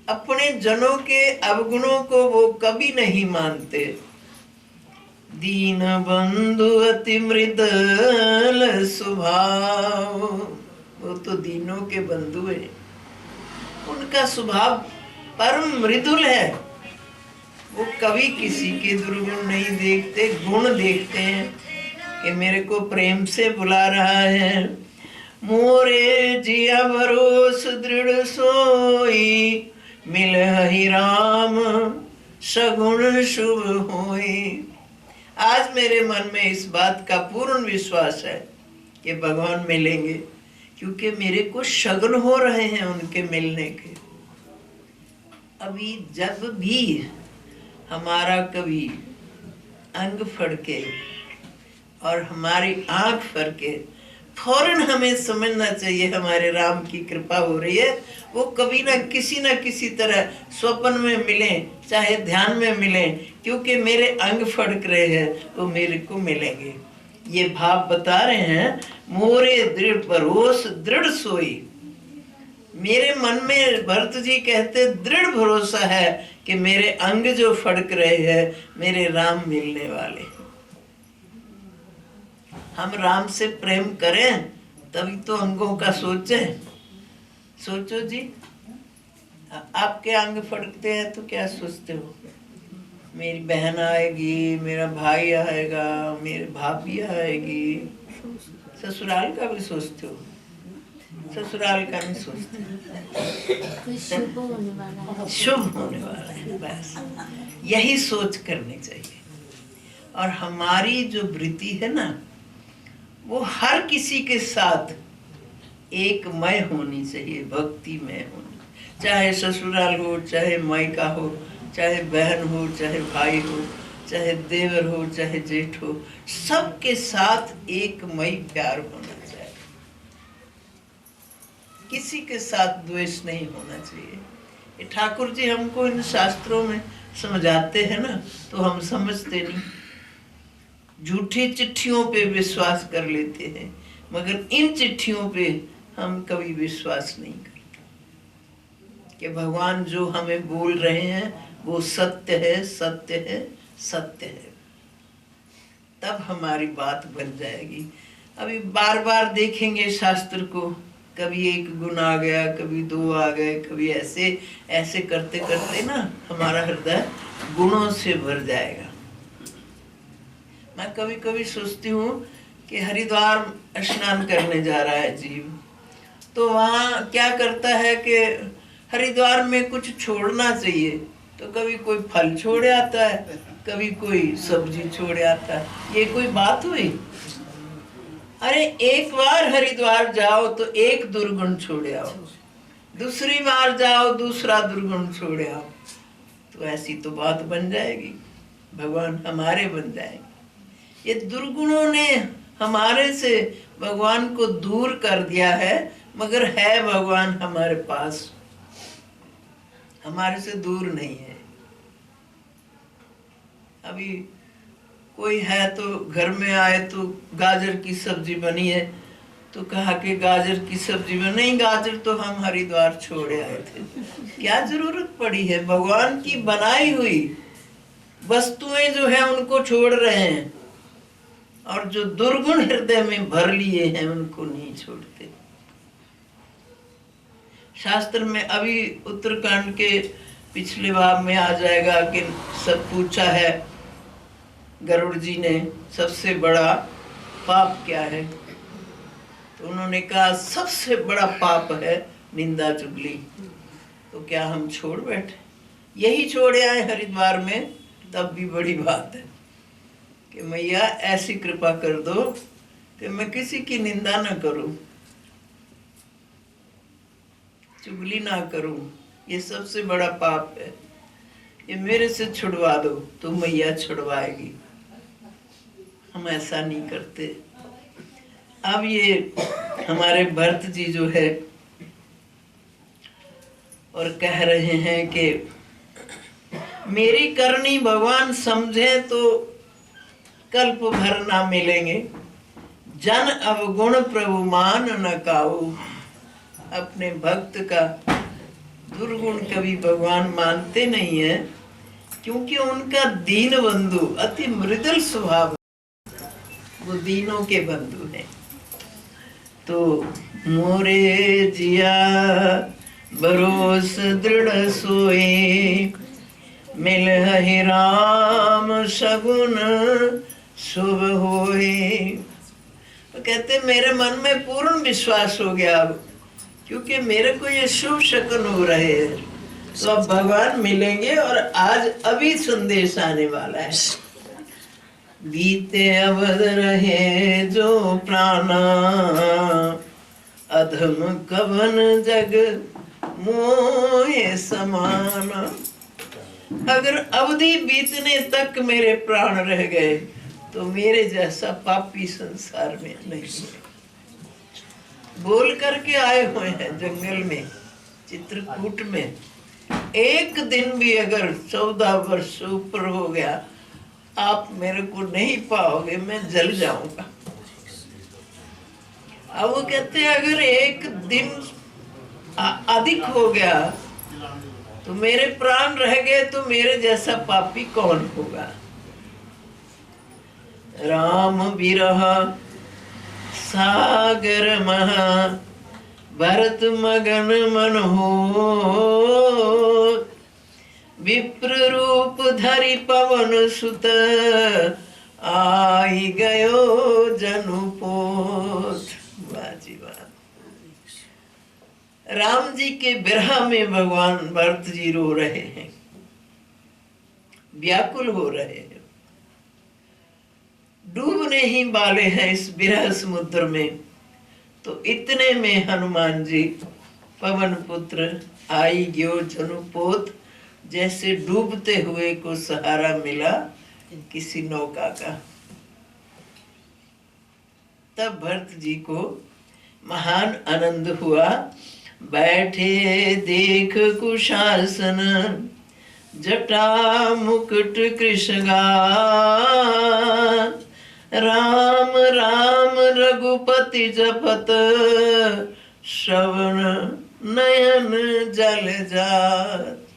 अपने जनों के अवगुणों को वो कभी नहीं मानते। दीन बंधु अति मृदुल स्वभाव। वो तो दीनों के बंधु है, उनका स्वभाव परम मृदुल है। वो कभी किसी के दुर्गुण नहीं देखते, गुण देखते हैं कि मेरे को प्रेम से बुला रहा है। मोरे जिया भरोस दृढ़ सोई, मिल ही राम सगुण शुभ होई। आज मेरे मन में इस बात का पूर्ण विश्वास है कि भगवान मिलेंगे, क्योंकि मेरे को शगुन हो रहे हैं उनके मिलने के। अभी जब भी हमारा कभी अंग फड़के और हमारी आंख फड़के, फौरन हमें समझना चाहिए हमारे राम की कृपा हो रही है। वो कभी ना किसी तरह स्वप्न में मिले, चाहे ध्यान में मिले, क्योंकि मेरे अंग फड़क रहे हैं, वो मेरे को मिलेंगे। ये भाव बता रहे हैं। मोरे दृढ़ भरोस दृढ़ सोई। मेरे मन में भरत जी कहते दृढ़ भरोसा है कि मेरे अंग जो फड़क रहे हैं, मेरे राम मिलने वाले। हम राम से प्रेम करें तभी तो अंगों का सोचें। सोचो जी, आपके अंग फड़कते हैं तो क्या सोचते हो? मेरी बहन आएगी, मेरा भाई आएगा, मेरी भाभी आएगी। ससुराल का भी सोचते हो? ससुराल का नहीं सोचते। शुभ होने वाला है, बस यही सोच करनी चाहिए। और हमारी जो वृत्ति है ना, वो हर किसी के साथ एक मय होनी चाहिए, भक्ति में होनी। चाहे ससुराल हो, चाहे मायका हो, चाहे बहन हो, चाहे भाई हो, चाहे देवर हो, चाहे जेठ हो, सबके साथ एक मई प्यार होना चाहिए। किसी के साथ द्वेष नहीं होना चाहिए। ये ठाकुर जी हमको इन शास्त्रों में समझाते हैं ना, तो हम समझते नहीं। झूठी चिट्ठियों पे विश्वास कर लेते हैं, मगर इन चिट्ठियों पे हम कभी विश्वास नहीं करते। कि भगवान जो हमें बोल रहे हैं वो सत्य है, सत्य है, सत्य है, तब हमारी बात बन जाएगी। अभी बार बार देखेंगे शास्त्र को, कभी एक गुण आ गया, कभी दो आ गए, कभी ऐसे ऐसे करते करते ना हमारा हृदय गुणों से भर जाएगा। मैं कभी कभी सोचती हूँ कि हरिद्वार स्नान करने जा रहा है जीव, तो वहाँ क्या करता है कि हरिद्वार में कुछ छोड़ना चाहिए, तो कभी कोई फल छोड़ आता है, कभी कोई सब्जी छोड़ आता है। ये कोई बात हुई? अरे एक बार हरिद्वार जाओ तो एक दुर्गुण छोड़ आओ, दूसरी बार जाओ दूसरा दुर्गुण छोड़ आओ, तो ऐसी तो बात बन जाएगी, भगवान हमारे बन जाएंगे। ये दुर्गुणों ने हमारे से भगवान को दूर कर दिया है, मगर है भगवान हमारे पास, हमारे से दूर नहीं है। अभी कोई है तो घर में आए तो गाजर की सब्जी बनी है, तो कहा कि गाजर की सब्जी में नहीं, गाजर तो हम हरिद्वार छोड़ आए थे। क्या जरूरत पड़ी है? भगवान की बनाई हुई वस्तुएं जो है उनको छोड़ रहे हैं, और जो दुर्गुण हृदय में भर लिए हैं उनको नहीं छोड़ते। शास्त्र में अभी उत्तरकांड के पिछले भाग में आ जाएगा कि सब पूछा है गरुड़ जी ने, सबसे बड़ा पाप क्या है? तो उन्होंने कहा सबसे बड़ा पाप है निंदा चुगली। तो क्या हम छोड़ बैठे? यही छोड़े आए हरिद्वार में, तब भी बड़ी बात है कि मैया ऐसी कृपा कर दो कि मैं किसी की निंदा न करूं, चुगली ना करूं, ये सबसे बड़ा पाप है, ये मेरे से छुड़वा दो, तो मैया छुड़वाएगी। हम ऐसा नहीं करते। अब ये हमारे भरत जी जो है और कह रहे हैं कि मेरी करनी भगवान समझे तो कल्प भर ना मिलेंगे, जन अवगुण प्रभु मान न काऊ। अपने भक्त का दुर्गुण कभी भगवान मानते नहीं है, क्योंकि उनका दीन बंधु अति मृदुल स्वभाव, वो दीनों के बंधु हैं। तो मोरे जिया भरोस दृढ़ सोए, मिल ही राम सगुन शुभ होए। तो कहते मेरे मन में पूर्ण विश्वास हो गया अब, क्योंकि मेरे को ये शुभ शकुन हो रहे हैं, तो अब भगवान मिलेंगे और आज अभी संदेश आने वाला है। बीते अवध रहे जो प्राणा, अधम कवन जग मोहे समाना। अगर अवधि बीतने तक मेरे प्राण रह गए तो मेरे जैसा पापी संसार में नहीं है। बोल करके आए हुए हैं जंगल में, चित्रकूट में, एक दिन भी अगर 14 वर्ष से ऊपर हो गया आप मेरे को नहीं पाओगे, मैं जल जाऊंगा। अब वो कहते हैं अगर एक दिन अधिक हो गया तो मेरे प्राण रह गए तो मेरे जैसा पापी कौन होगा। राम विरह सागर महा, भरत मगन मन हो, विप्र रूप धरि पवन सुत, आई गयो जनुपोत। वाजी वाह। राम जी के विरह में भगवान भरत जी रो रहे हैं, व्याकुल हो रहे हैं, डूबने ही वाले हैं इस विरह समुद्र में। तो इतने में हनुमान जी पवन पुत्र आई गयो जनुपोत, जैसे डूबते हुए को सहारा मिला किसी नौका का। तब भरत जी को महान आनंद हुआ। बैठे देख कुशासन, जटा मुकुट कृष्णगा, राम राम रघुपति जपत, श्रवण नयन जल जात।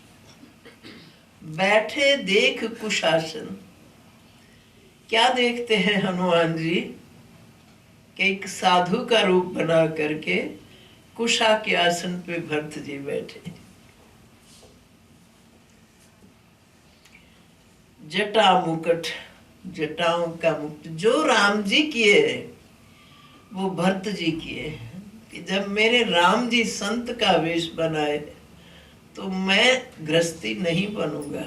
बैठे देख कुशासन। क्या देखते हैं हनुमान जी कि एक साधु का रूप बना करके कुशा के आसन पे भरत जी बैठे। जटा मुकुट, जटाओं का मुकुट जो राम जी किए वो भरत जी किए। कि जब मेरे राम जी संत का वेश बनाए तो मैं गृहस्थी नहीं बनूंगा,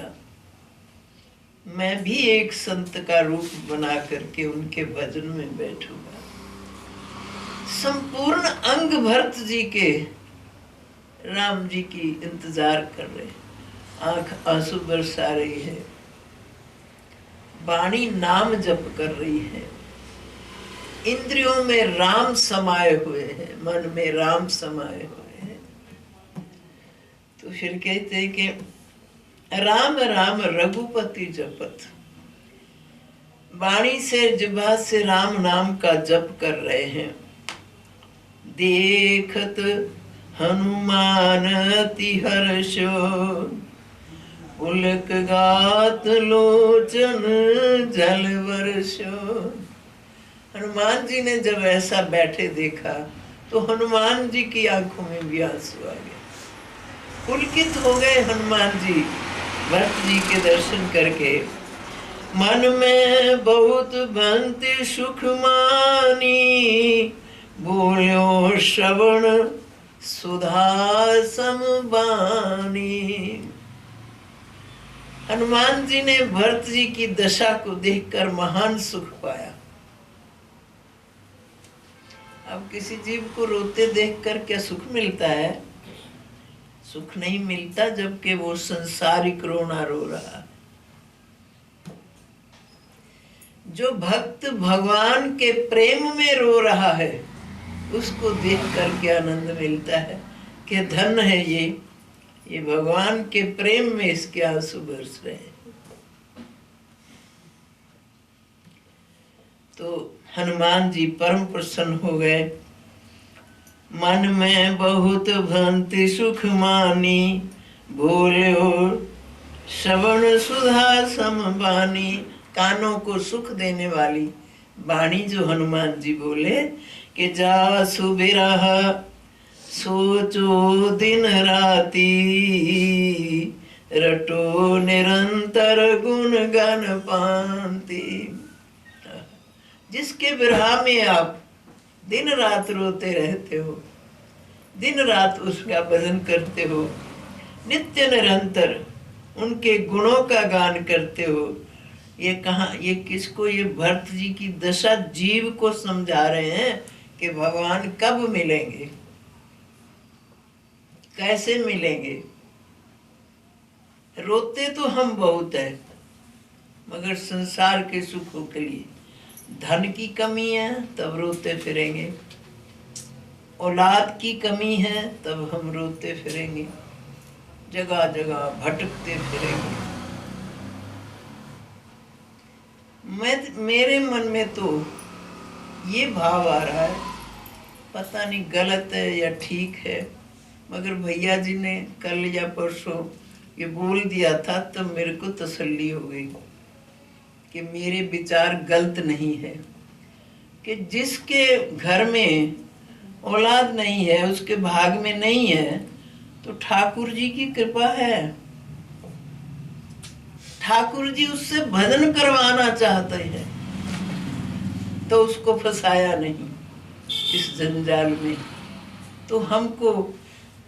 मैं भी एक संत का रूप बना करके उनके भजन में बैठूंगा। संपूर्ण अंग भरत जी के राम जी की इंतजार कर रहे, आंख आंसू बरसा रही है, वाणी नाम जप कर रही है, इंद्रियों में राम समाये हुए हैं, मन में राम समाये हुए हैं। तो फिर कहते हैं कि राम राम रघुपति जपत। वाणी से जिह्वा से राम नाम का जप कर रहे हैं। देखत हनुमान अति हर्षो, पुलक गात लोचन जल वर्षो। हनुमान जी ने जब ऐसा बैठे देखा तो हनुमान जी की आंखों में भी आंसू आ गए। पुलकित हो गए हनुमान जी भरत जी के दर्शन करके। मन में बहुत भक्ति सुख मानी, बोलो श्रवण सुधा समबानी। हनुमान जी ने भरत जी की दशा को देखकर महान सुख पाया। अब किसी जीव को रोते देखकर क्या सुख मिलता है? सुख नहीं मिलता, जबकि वो संसारिक रोना रो रहा। जो भक्त भगवान के प्रेम में रो रहा है उसको देख करके आनंद मिलता है कि धन है ये भगवान के प्रेम में इसके आंसू बरस रहे हैं। तो हनुमान जी परम प्रसन्न हो गए। मन में बहुत भक्ति सुख मानी, बोलो श्रवण सुधा समबानी। कानों को सुख देने वाली वाणी जो हनुमान जी बोले कि जा सुबिरह सोचो दिन राती, रटो निरंतर गुण गान पांति। जिसके विरह में आप दिन रात रोते रहते हो, दिन रात उसका भजन करते हो, नित्य निरंतर उनके गुणों का गान करते हो, ये कहाँ, ये किसको? ये भरत जी की दशा जीव को समझा रहे हैं कि भगवान कब मिलेंगे, कैसे मिलेंगे। रोते तो हम बहुत है, मगर संसार के सुखों के लिए। धन की कमी है तब रोते फिरेंगे, औलाद की कमी है तब हम रोते फिरेंगे, जगह जगह भटकते फिरेंगे। मेरे मन में तो ये भाव आ रहा है, पता नहीं गलत है या ठीक है, मगर भैया जी ने कल या परसों ये बोल दिया था तो मेरे को तसल्ली हो गई कि मेरे विचार गलत नहीं है। कि जिसके घर में औलाद नहीं है, उसके भाग में नहीं है, तो ठाकुर जी की कृपा है। ठाकुर जी उससे भजन करवाना चाहते हैं तो उसको फंसाया नहीं इस जंजाल में। तो हमको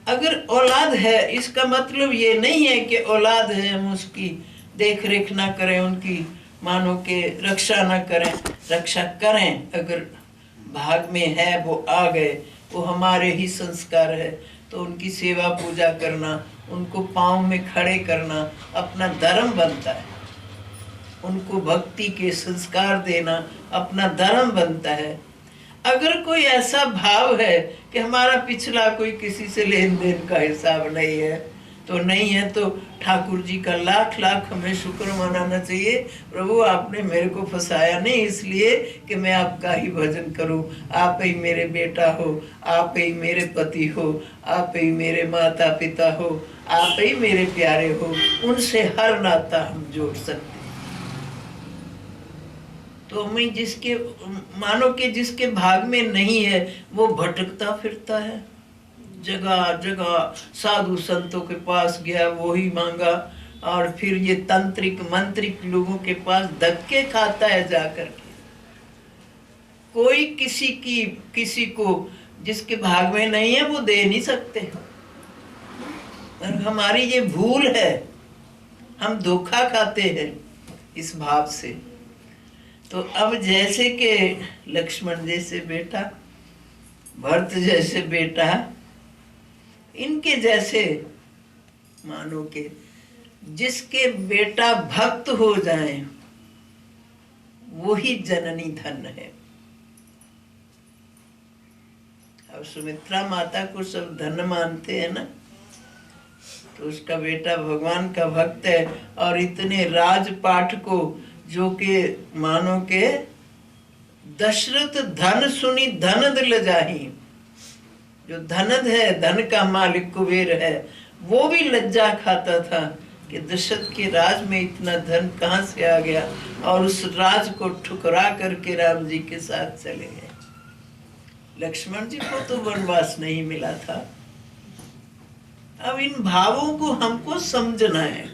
अगर औलाद है, इसका मतलब ये नहीं है कि औलाद है हम उसकी देख रेख ना करें, उनकी मानो के रक्षा ना करें। रक्षा करें, अगर भाग में है वो आ गए, वो हमारे ही संस्कार है, तो उनकी सेवा पूजा करना, उनको पाँव में खड़े करना अपना धर्म बनता है। उनको भक्ति के संस्कार देना अपना धर्म बनता है। अगर कोई ऐसा भाव है कि हमारा पिछला कोई किसी से लेन देन का हिसाब नहीं है, तो नहीं है तो ठाकुर जी का लाख लाख हमें शुक्र मनाना चाहिए। प्रभु आपने मेरे को फंसाया नहीं इसलिए कि मैं आपका ही भजन करूं। आप ही मेरे बेटा हो, आप ही मेरे पति हो, आप ही मेरे माता पिता हो, आप ही मेरे प्यारे हो। उनसे हर नाता हम जोड़ सकते हैं। तो हमें जिसके मानो कि जिसके भाग में नहीं है वो भटकता फिरता है, जगह जगह साधु संतों के पास गया, वो ही मांगा, और फिर ये तांत्रिक मंत्रिक लोगों के पास धक्के खाता है जाकर के। कोई किसी को जिसके भाग में नहीं है वो दे नहीं सकते। और हमारी ये भूल है, हम धोखा खाते हैं इस भाव से। तो अब जैसे कि लक्ष्मण जैसे बेटा, भरत जैसे बेटा, इनके जैसे मानो के जिसके बेटा भक्त हो जाए वो ही जननी धन है। अब सुमित्रा माता को सब धन मानते हैं ना, तो उसका बेटा भगवान का भक्त है। और इतने राजपाट को जो के मानो के दशरथ धन सुनी धन दिल जाही, जो धनद है, धन का मालिक कुबेर है, वो भी लज्जा खाता था कि दशरथ के राज में इतना धन कहाँ से आ गया, और उस राज को ठुकरा करके राम जी के साथ चले गए। लक्ष्मण जी को तो वनवास नहीं मिला था। अब इन भावों को हमको समझना है,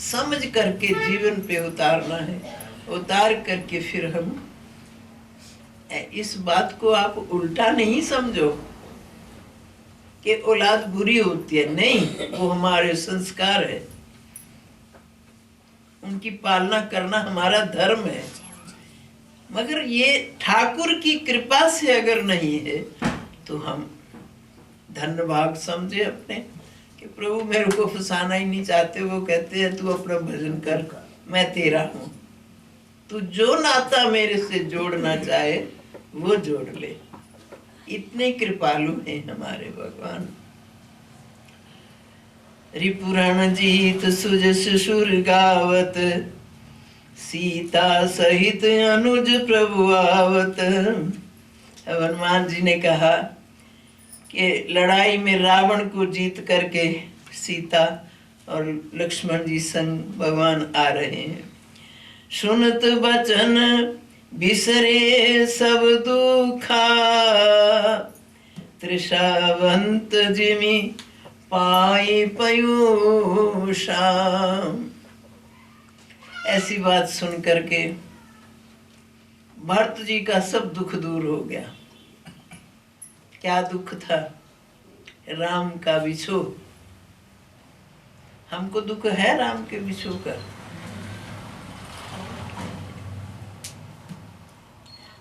समझ करके जीवन पे उतारना है। उतार करके फिर हम इस बात को आप उल्टा नहीं समझो कि औलाद बुरी होती है, नहीं, वो हमारे संस्कार है, उनकी पालना करना हमारा धर्म है। मगर ये ठाकुर की कृपा से अगर नहीं है तो हम धन्य भाग समझे अपने कि प्रभु मेरे को फंसाना ही नहीं चाहते। वो कहते हैं तू अपना भजन कर, मैं तेरा हूं, तू जो नाता मेरे से जोड़ना चाहे वो जोड़ ले। इतने कृपालु हैं हमारे भगवान। रिपुराण जीत सुजस सुर गावत, सीता सहित अनुज प्रभु आवत। हनुमान जी ने कहा कि लड़ाई में रावण को जीत करके सीता और लक्ष्मण जी संग भगवान आ रहे हैं। सुनत बचन बिसरे सब दुखा, त्रिषावंत जिमि पाई पयूषा। ऐसी बात सुन करके भरत जी का सब दुख दूर हो गया। क्या दुख था? राम का विछोह। हमको दुख है राम के विछोह का।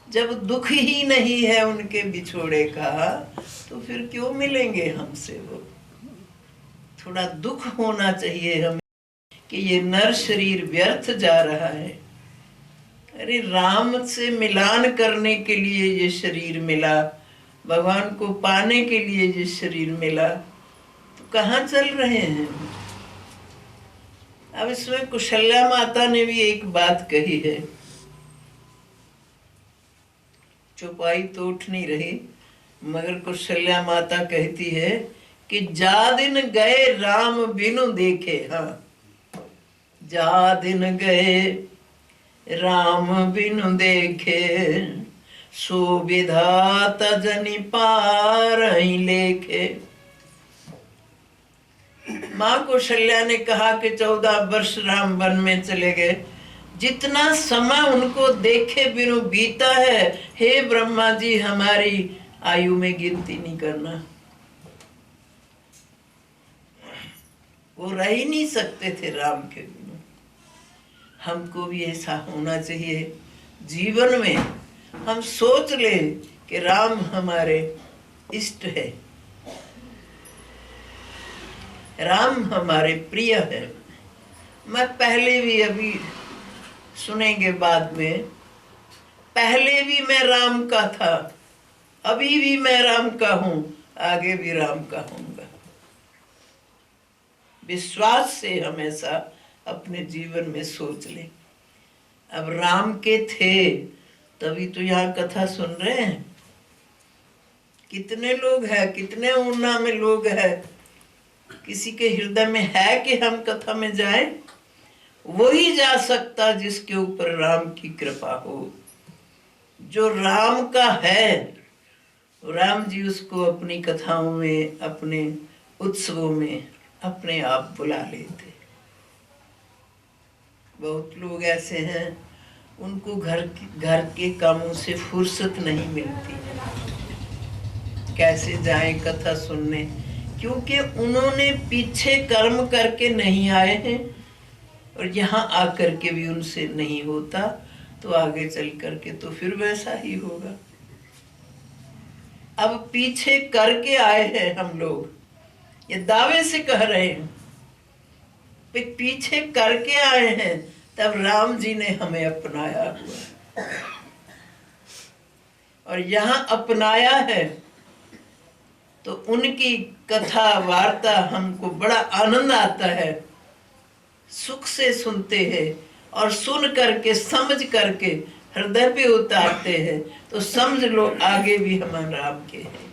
जब दुख ही नहीं है उनके बिछोड़े का तो फिर क्यों मिलेंगे हमसे वो? थोड़ा दुख होना चाहिए हमें कि ये नर शरीर व्यर्थ जा रहा है। अरे राम से मिलान करने के लिए ये शरीर मिला, भगवान को पाने के लिए ये शरीर मिला, तो कहाँ चल रहे हैं? अब इसमें कुशल्या माता ने भी एक बात कही है, चौपाई तो उठ नहीं रही, मगर कुशल्या माता कहती है कि जा दिन गए राम बिनु देखे। हाँ, जा दिन गए राम बिनु देखे, सो विधाता जनि पार ही लेखे। माँ कौशल्या ने कहा कि 14 वर्ष राम वन में चले गए, जितना समय उनको देखे बिनु बीता है, हे ब्रह्मा जी हमारी आयु में गिनती नहीं करना। वो रह ही नहीं सकते थे राम के बिनु। हमको भी ऐसा होना चाहिए जीवन में। हम सोच ले कि राम हमारे इष्ट है, राम हमारे प्रिय है। मैं पहले भी, अभी सुनेंगे बाद में, पहले भी मैं राम का था, अभी भी मैं राम का हूं, आगे भी राम का हूंगा। विश्वास से हमेशा अपने जीवन में सोच लें। अब राम के थे तभी तो यहाँ कथा सुन रहे हैं। कितने लोग हैं, कितने ऊना में लोग हैं, किसी के हृदय में है कि हम कथा में जाएं? वही जा सकता जिसके ऊपर राम की कृपा हो। जो राम का है, राम जी उसको अपनी कथाओं में, अपने उत्सवों में अपने आप बुला लेते। बहुत लोग ऐसे हैं उनको घर के कामों से फुर्सत नहीं मिलती, कैसे जाएं कथा सुनने, क्योंकि उन्होंने पीछे कर्म करके नहीं आए हैं और यहाँ आकर के भी उनसे नहीं होता, तो आगे चल करके तो फिर वैसा ही होगा। अब पीछे करके आए हैं हम लोग, ये दावे से कह रहे हैं, पीछे करके आए हैं, तब राम जी ने हमें अपनाया हुआ और यहाँ अपनाया है तो उनकी कथा वार्ता हमको बड़ा आनंद आता है, सुख से सुनते हैं और सुन करके समझ करके हृदय पे उतारते हैं, तो समझ लो आगे भी हम राम के हैं,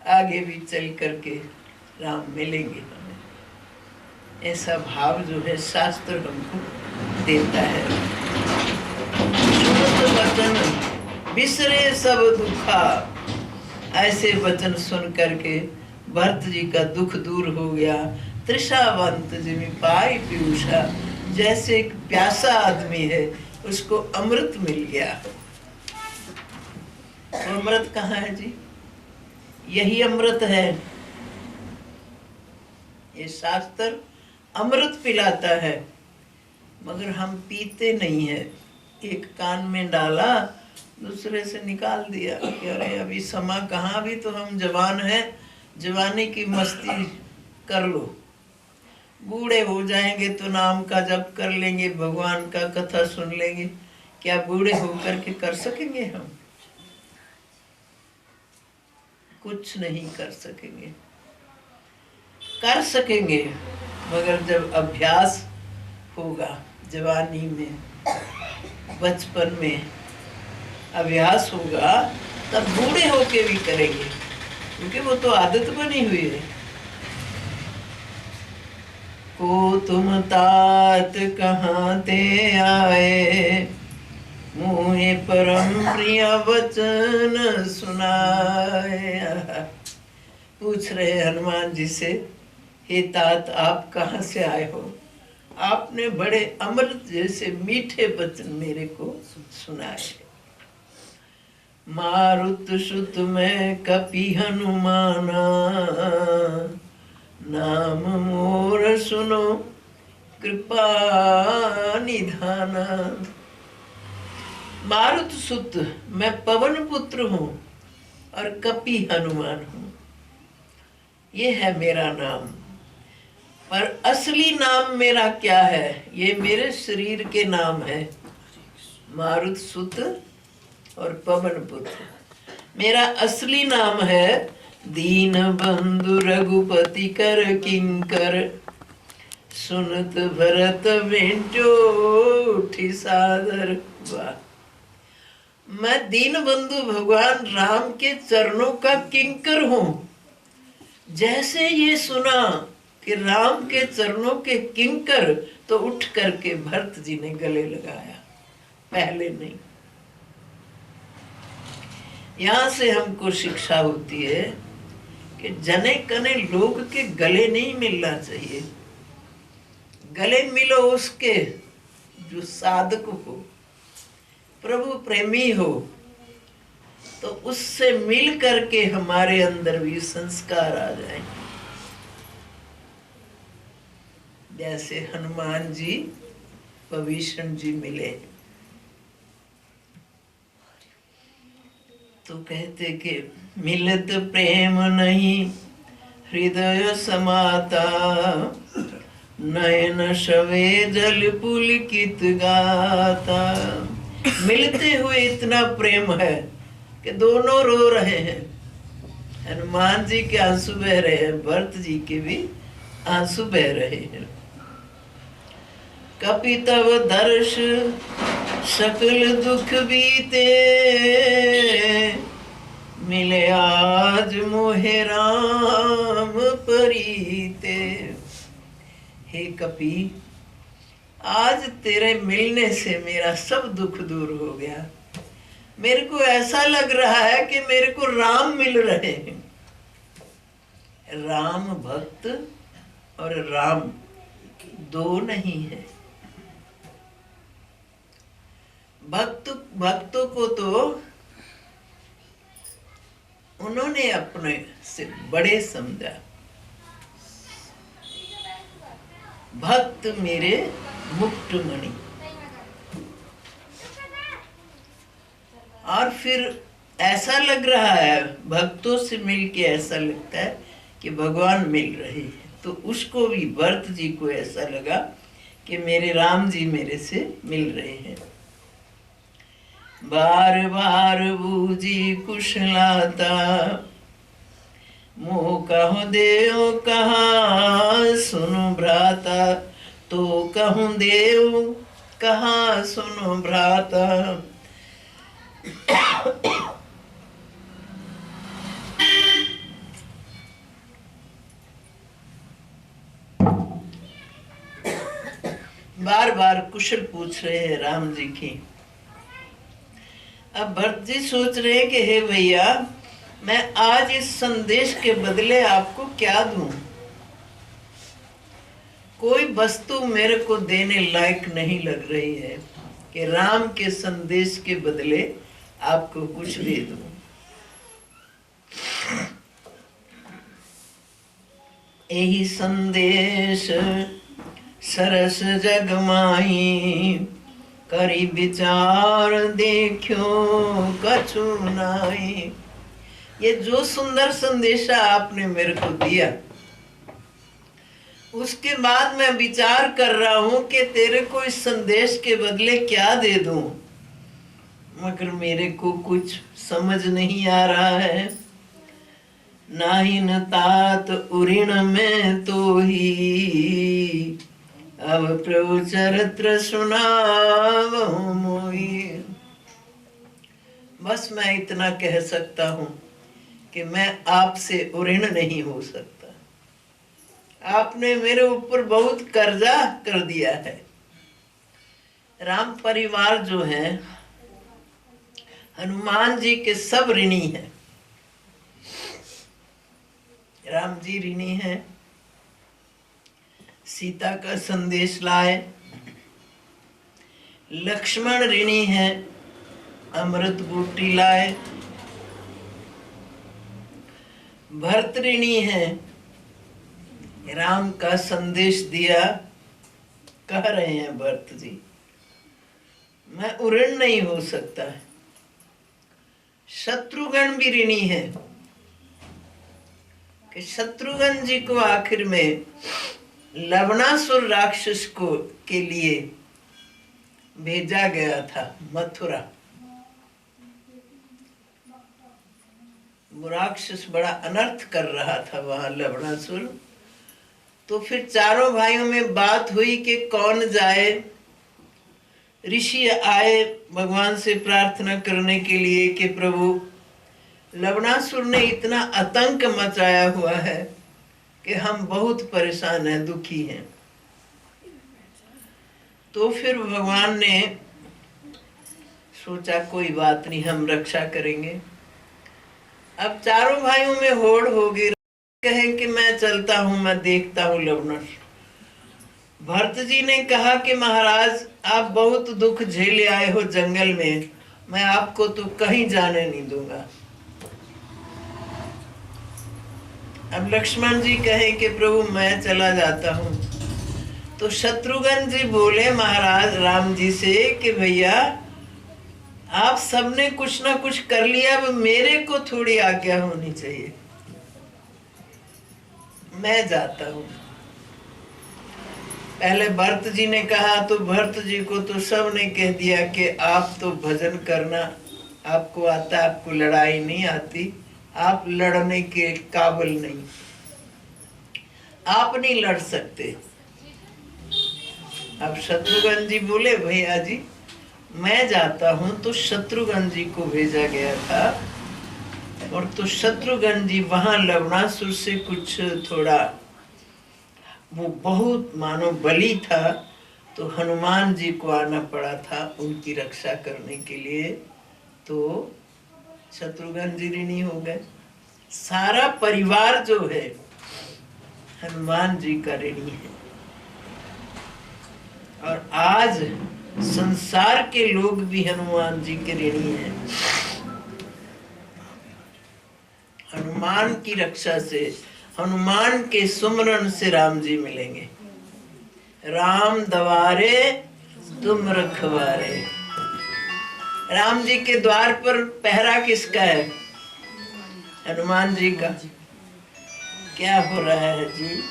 आगे भी चल करके राम मिलेंगे हमें। ऐसा भाव जो है शास्त्र हमको देता है। सुनत वचन बिसरे सब दुखा, ऐसे वचन सुन करके भरत जी का दुख दूर हो गया। तृषावंत जिमि पाई पीयूषा, जैसे एक प्यासा आदमी है उसको अमृत मिल गया। तो अमृत कहाँ है जी? यही अमृत है। ये शास्त्र अमृत पिलाता है, मगर हम पीते नहीं है। एक कान में डाला, दूसरे से निकाल दिया कि अरे अभी समा कहाँ, भी तो हम जवान हैं, जवानी की मस्ती कर लो। बूढ़े हो जाएंगे तो नाम का जप कर लेंगे, भगवान का कथा सुन लेंगे। क्या बूढ़े होकर के कर सकेंगे हम? कुछ नहीं कर सकेंगे। कर सकेंगे मगर जब अभ्यास होगा, जवानी में, बचपन में अभ्यास होगा, तब बूढ़े होके भी करेंगे, क्योंकि वो तो आदत बनी हुई है। को तुम तात कहाँ ते आए, मुँहे परम प्रिय वचन सुनाए। पूछ रहे हनुमान जी से, हे तात आप कहाँ से आए हो? आपने बड़े अमृत जैसे मीठे वचन मेरे को सुनाए। मारुत सुत में कपि हनुमाना, नाम मोर सुनो कृपा निधाना। मारुत सुत, मैं पवन पुत्र हूँ और कपि हनुमान हूँ, ये है मेरा नाम। पर असली नाम मेरा क्या है? ये मेरे शरीर के नाम है, मारुत सुत और पवन पुत्र। मेरा असली नाम है दीन बंधु रघुपति कर किंकर, सुनत भरत बेंटो उठी सादर। वाह! मैं दीन बंधु भगवान राम के चरणों का किंकर हूँ। जैसे ये सुना कि राम के चरणों के किंकर, तो उठ करके भरत जी ने गले लगाया, पहले नहीं। यहाँ से हमको शिक्षा होती है कि जने कने लोग के गले नहीं मिलना चाहिए। गले मिलो उसके जो साधक हो, प्रभु प्रेमी हो, तो उससे मिल करके हमारे अंदर भी संस्कार आ जाए। जैसे हनुमान जी विभीषण जी मिले तो कहते कि मिलत प्रेम नहीं हृदय समाता, नयन शवे जल पुलकित गाता। मिलते हुए इतना प्रेम है कि दोनों रो रहे हैं। हनुमान जी के आंसू बह रहे हैं, भरत जी के भी आंसू बह रहे हैं। कपि तव दर्श सकल दुख बीते, मिले आज मोहे राम परीते। हे कपि, आज तेरे मिलने से मेरा सब दुख दूर हो गया। मेरे को ऐसा लग रहा है कि मेरे को राम मिल रहे हैं। राम भक्त और राम दो नहीं है। भक्तों को तो उन्होंने अपने से बड़े समझा। भक्त मेरे मुक्तमणि। और फिर ऐसा लग रहा है, भक्तों से मिलके ऐसा लगता है कि भगवान मिल रहे हैं। तो उसको भी, भरत जी को ऐसा लगा कि मेरे राम जी मेरे से मिल रहे हैं। बार बार बूझी कुशलाता, मोह कहो देव कहाँ सुनो भ्राता। तो कहूँ देव कहाँ सुनो भ्राता। बार बार कुशल पूछ रहे हैं राम जी की। अब भरत जी सोच रहे हैं कि हे भैया, मैं आज इस संदेश के बदले आपको क्या दूं? कोई वस्तु मेरे को देने लायक नहीं लग रही है कि राम के संदेश के बदले आपको कुछ दे दूं। यही संदेश सरस जग माही, करी विचार देखो कछु नाई। ये जो सुंदर संदेशा आपने मेरे को दिया, उसके बाद मैं विचार कर रहा हूं कि तेरे को इस संदेश के बदले क्या दे दूं, मगर मेरे को कुछ समझ नहीं आ रहा है। नाहिन तात उऋण में तो ही, अब प्रभु चरित्र सुनावो मोई। बस मैं इतना कह सकता हूं कि मैं आपसे उऋण नहीं हो सकता। आपने मेरे ऊपर बहुत कर्जा कर दिया है। राम परिवार जो है, हनुमान जी के सब ऋणी हैं। राम जी ऋणी हैं, सीता का संदेश लाए। लक्ष्मण ऋणी हैं, अमृत बूटी लाए। भरत ऋणी हैं, राम का संदेश दिया। कह रहे हैं भरत जी, मैं उऋण नहीं हो सकता। शत्रुघ्न भी ऋणी है कि शत्रुघ्न जी को आखिर में लवणासुर राक्षस को के लिए भेजा गया था मथुरा। वो राक्षस बड़ा अनर्थ कर रहा था वहां, लवणासुर। तो फिर चारों भाइयों में बात हुई कि कौन जाए। ऋषि आए भगवान से प्रार्थना करने के लिए कि प्रभु, लवणासुर ने इतना आतंक मचाया हुआ है कि हम बहुत परेशान हैं, दुखी हैं। तो फिर भगवान ने सोचा कोई बात नहीं, हम रक्षा करेंगे। अब चारों भाइयों में होड़ हो गई। कहे कि मैं चलता हूं, मैं देखता हूं लवणासुर। भरत जी ने कहा कि महाराज, आप बहुत दुख झेले आए हो जंगल में, मैं आपको तो कहीं जाने नहीं दूंगा। अब लक्ष्मण जी कहे कि प्रभु मैं चला जाता हूं। तो शत्रुघ्न जी बोले महाराज राम जी से कि भैया, आप सबने कुछ ना कुछ कर लिया, अब मेरे को थोड़ी आज्ञा होनी चाहिए, मैं जाता हूं। पहले भरत जी ने कहा तो भरत जी को तो सब ने कह दिया कि आप तो भजन करना आपको आता, आपको लड़ाई नहीं आती, आप लड़ने के काबिल नहीं। आप नहीं लड़ सकते। अब शत्रुघ्न जी बोले भैया जी मैं जाता हूं, तो शत्रुघ्न जी को भेजा गया था, और तो शत्रुघ्न जी वहां लवणासुर से कुछ थोड़ा, वो बहुत मानो बली था, तो हनुमान जी को आना पड़ा था उनकी रक्षा करने के लिए। तो शत्रुघ्न जी ऋणी हो गए। सारा परिवार जो है हनुमान जी का ऋणी है। और आज संसार के लोग भी हनुमान जी के ऋणी हैं। हनुमान की रक्षा से, हनुमान के सुमरन से राम जी मिलेंगे। राम दवारे तुम रखवारे। राम जी के द्वार पर पहरा किसका है? हनुमान जी का। क्या हो रहा है जी?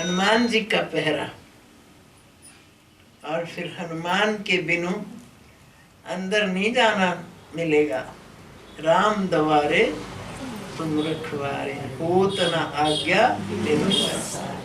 हनुमान जी का पहरा। और फिर हनुमान के बिनु अंदर नहीं जाना मिलेगा। राम दवारे तुम रखवारे, होत न आज्ञा बिनु पैसारे।